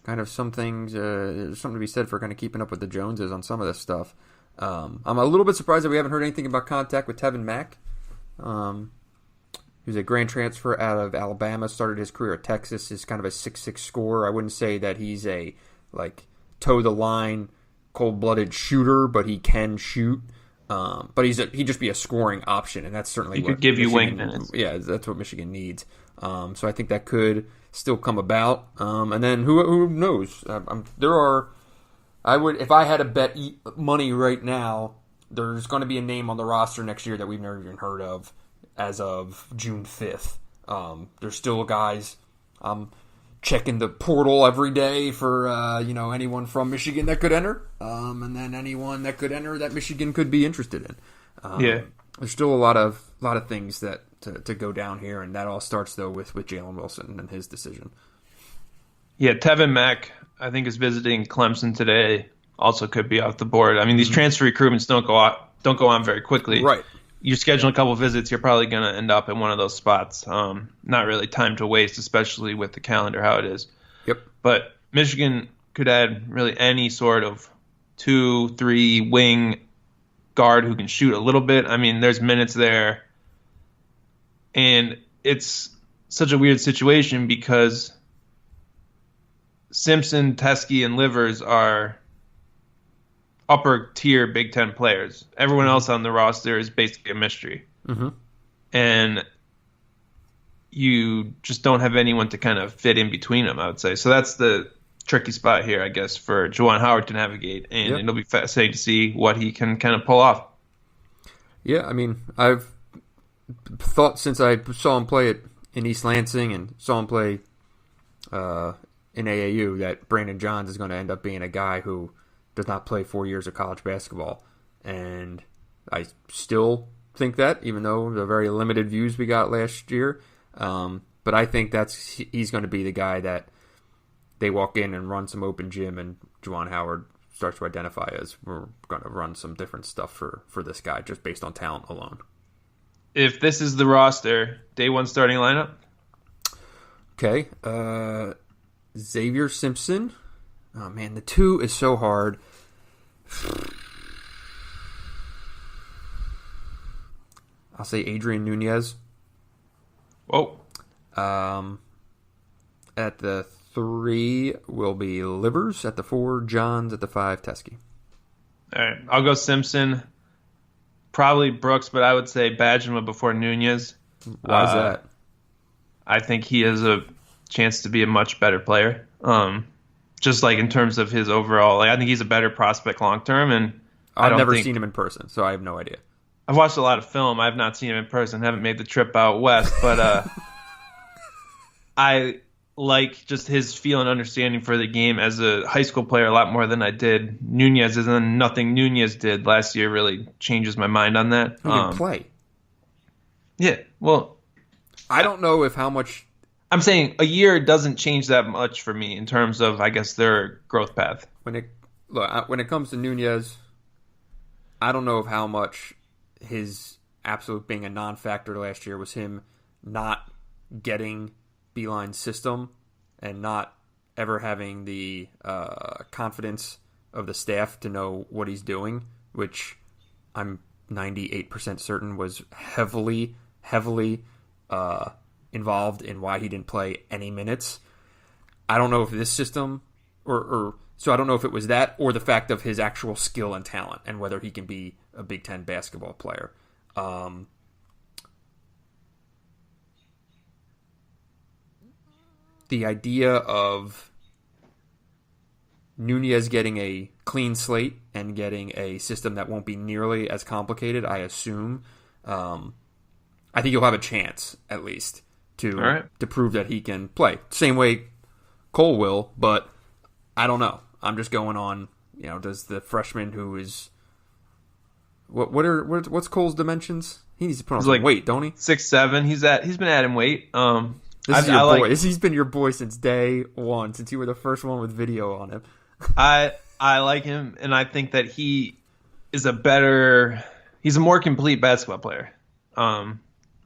kind of some things, there's something to be said for kind of keeping up with the Joneses on some of this stuff. I'm a little bit surprised that we haven't heard anything about contact with Tevin Mack. He was a grand transfer out of Alabama, started his career at Texas. He's kind of a 6'6" scorer. I wouldn't say that he's a toe the line, cold-blooded shooter, but he can shoot. But he'd just be a scoring option, and that's certainly he what could give Michigan, you wing minutes. Yeah, that's what Michigan needs. So I think that could still come about. And then who knows? If I had to bet money right now, there's going to be a name on the roster next year that we've never even heard of as of June 5th. There's still guys. Checking the portal every day for anyone from Michigan that could enter, and then anyone that could enter that Michigan could be interested in. There's still a lot of things that to go down here, and that all starts though with Jalen Wilson and his decision. Yeah, Tevin Mack, I think, is visiting Clemson today. Also, could be off the board. I mean, these transfer recruitments don't go on very quickly. Right. You schedule a couple visits, you're probably going to end up in one of those spots. Not really time to waste, especially with the calendar how it is. Yep. But Michigan could add really any sort of 2-3 wing guard who can shoot a little bit. I mean, there's minutes there. And it's such a weird situation because Simpson, Teskey, and Livers are upper tier Big Ten players. Everyone else on the roster is basically a mystery. And you just don't have anyone to kind of fit in between them, I would say. So that's the tricky spot here, I guess, for Juwan Howard to navigate. And it'll be fascinating to see what he can kind of pull off. Yeah, I mean, I've thought since I saw him play in East Lansing and saw him play in AAU that Brandon Johns is going to end up being a guy who does not play 4 years of college basketball. And I still think that, even though the very limited views we got last year. But I think he's going to be the guy that they walk in and run some open gym, and Juwan Howard starts to identify as we're going to run some different stuff for this guy just based on talent alone. If this is the roster, day one starting lineup? Okay. Xavier Simpson. Oh, man, the 2 is so hard. I'll say Adrian Nunez. Whoa. At the 3 will be Livers. At the 4, Johns. At the 5, Teskey. All right. I'll go Simpson. Probably Brooks, but I would say Badgema before Nunez. Why is that? I think he has a chance to be a much better player. Just like in terms of his overall, I think he's a better prospect long term. And I've never seen him in person, so I have no idea. I've watched a lot of film. I've not seen him in person. Haven't made the trip out west, but I like just his feel and understanding for the game as a high school player a lot more than I did Nunez, and then nothing Nunez did last year really changes my mind on that. He can play. Yeah, well, I don't know if how much. I'm saying a year doesn't change that much for me in terms of, I guess, their growth path. When it comes to Nunez, I don't know of how much his absolute being a non-factor last year was him not getting Beeline's system and not ever having the confidence of the staff to know what he's doing, which I'm 98% certain was heavily involved in why he didn't play any minutes. I don't know if this system so I don't know if it was that or the fact of his actual skill and talent and whether he can be a Big Ten basketball player. The idea of Nunez getting a clean slate and getting a system that won't be nearly as complicated, I assume, I think he'll have a chance at least to prove that he can play. Same way Cole will, but I don't know. I'm just going on, does the freshman who is what's Cole's dimensions? He needs to put on some weight, don't he? 6'7". He's been adding weight. This is your boy. He's been your boy since day one, since you were the first one with video on him. I like him, and I think that he is he's a more complete basketball player.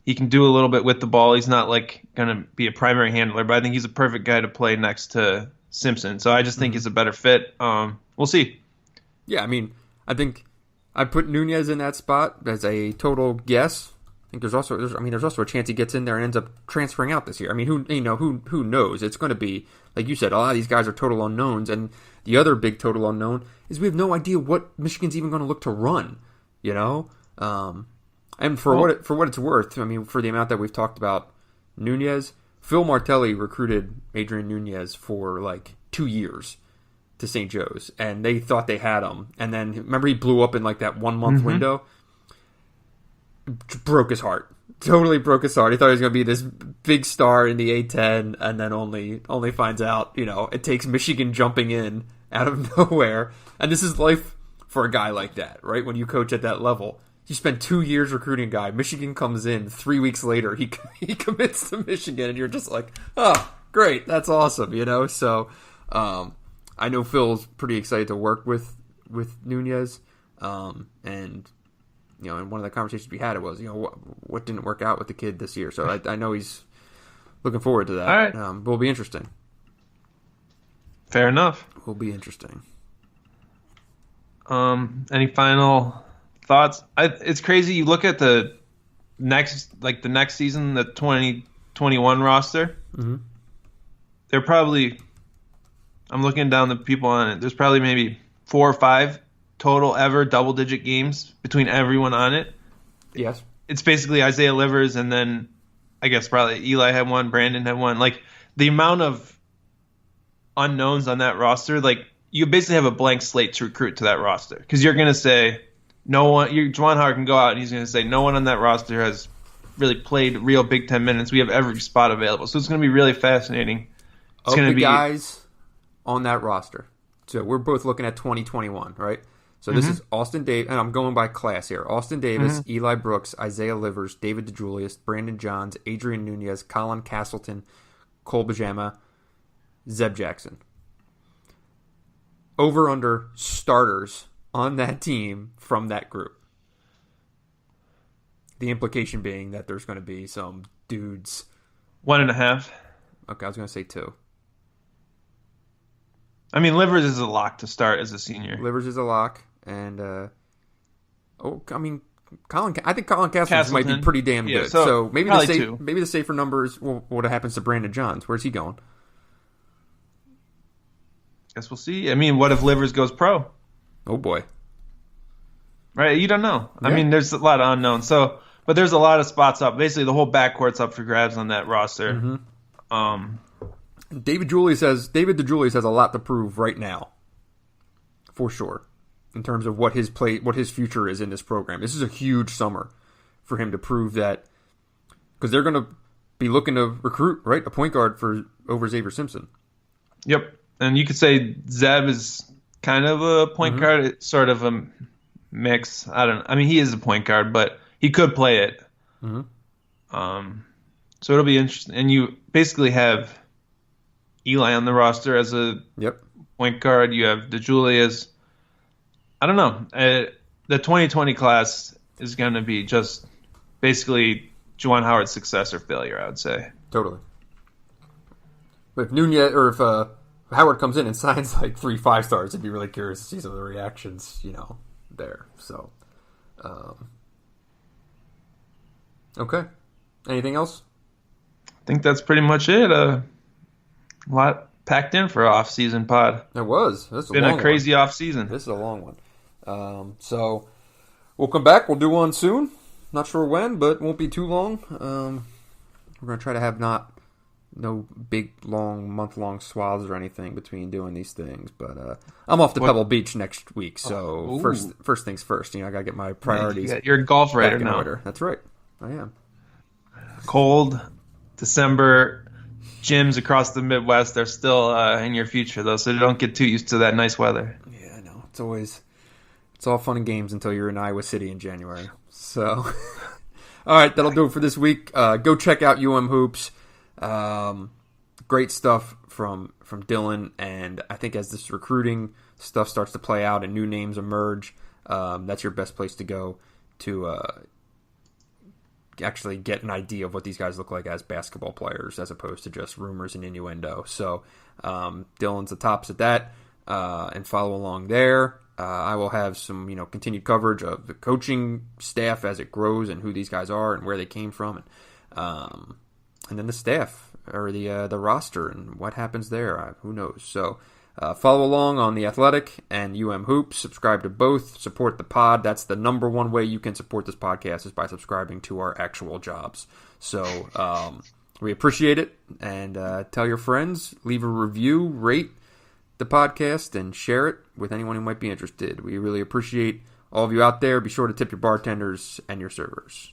He can do a little bit with the ball. He's not going to be a primary handler, but I think he's a perfect guy to play next to Simpson. So I just think he's a better fit. We'll see. Yeah, I mean, I think I put Nunez in that spot as a total guess. I think there's also a chance he gets in there and ends up transferring out this year. I mean, who knows? It's going to be, like you said, a lot of these guys are total unknowns, and the other big total unknown is we have no idea what Michigan's even going to look to run. And for what it's worth, I mean, for the amount that we've talked about Nunez, Phil Martelli recruited Adrian Nunez for 2 years to St. Joe's, and they thought they had him. And then remember he blew up in that 1 month window. Broke his heart. Totally broke his heart. He thought he was going to be this big star in the A-10, and then only finds out, it takes Michigan jumping in out of nowhere. And this is life for a guy like that, right? When you coach at that level. You spend 2 years recruiting a guy. Michigan comes in 3 weeks later. He commits to Michigan, and you're just like, oh, great, that's awesome, So I know Phil's pretty excited to work with Nunez, and and one of the conversations we had, it was what didn't work out with the kid this year. So I know he's looking forward to that. All right, will be interesting. Fair enough. Will be interesting. Any final thoughts? It's crazy. You look at the next season, the 2021 roster. Mm-hmm. They're probably, I'm looking down the people on it. There's probably maybe 4 or 5 total ever double-digit games between everyone on it. Yes. It's basically Isaiah Livers, and then I guess probably Eli had one, Brandon had one. The amount of unknowns on that roster, you basically have a blank slate to recruit to that roster, because you're going to say Juwan Howard can go out and he's going to say no one on that roster has really played real Big Ten minutes. We have every spot available, so it's going to be really fascinating. It's going to be guys on that roster. So we're both looking at 2021, right? So this is Austin Davis, and I'm going by class here. Austin Davis, Eli Brooks, Isaiah Livers, David DeJulius, Brandon Johns, Adrian Nunez, Colin Castleton, Cole Bajama, Zeb Jackson. Over-under starters on that team from that group. The implication being that there's going to be some dudes. 1.5. Okay, I was going to say 2. I mean, Livers is a lock to start as a senior. Livers is a lock, and I think Colin Castleton might be pretty damn good. So maybe the safer numbers. What happens to Brandon Johns? Where's he going? Guess we'll see. I mean, what if Livers goes pro? Oh boy. Right, you don't know. Yeah. I mean, there's a lot of unknowns. So, but there's a lot of spots up. Basically, the whole backcourt's up for grabs on that roster. David DeJulius has a lot to prove right now, for sure, in terms of what his future is in this program. This is a huge summer for him to prove that, because they're going to be looking to recruit, right, a point guard over Xavier Simpson. Yep. And you could say Zeb is kind of a point guard. It's sort of a mix. I mean, he is a point guard, but he could play it. So it'll be interesting. And you basically have Eli on the roster as a point guard. You have DeJulius. I don't know. The 2020 class is going to be just basically Juwan Howard's success or failure, I would say. Totally. But if Nunez or if Howard comes in and signs like 3 5-stars, I'd be really curious to see some of the reactions, there. So, okay. Anything else? I think that's pretty much it. A lot packed in for an off-season pod. It was. This been a crazy off-season. This is a long one. So we'll come back. We'll do one soon. Not sure when, but it won't be too long. We're going to try to have no big, long, month-long swaths or anything between doing these things. But I'm off to Pebble Beach next week, so first things first. I got to get my priorities. You're a golf writer now. Order. That's right. I am. Cold December gyms across the Midwest are still in your future, though, so don't get too used to that nice weather. Yeah, I know. It's all fun and games until you're in Iowa City in January. So, all right, that'll do it for this week. Go check out Hoops. Great stuff from Dylan, and I think as this recruiting stuff starts to play out and new names emerge, that's your best place to go to actually get an idea of what these guys look like as basketball players, as opposed to just rumors and innuendo. So Dylan's the tops at that, and follow along there. I will have some continued coverage of the coaching staff as it grows and who these guys are and where they came from, and then the staff or the roster and what happens there. Who knows? So follow along on The Athletic and Hoops. Subscribe to both. Support the pod. That's the number one way you can support this podcast, is by subscribing to our actual jobs. So we appreciate it. And tell your friends. Leave a review. Rate the podcast and share it with anyone who might be interested. We really appreciate all of you out there. Be sure to tip your bartenders and your servers.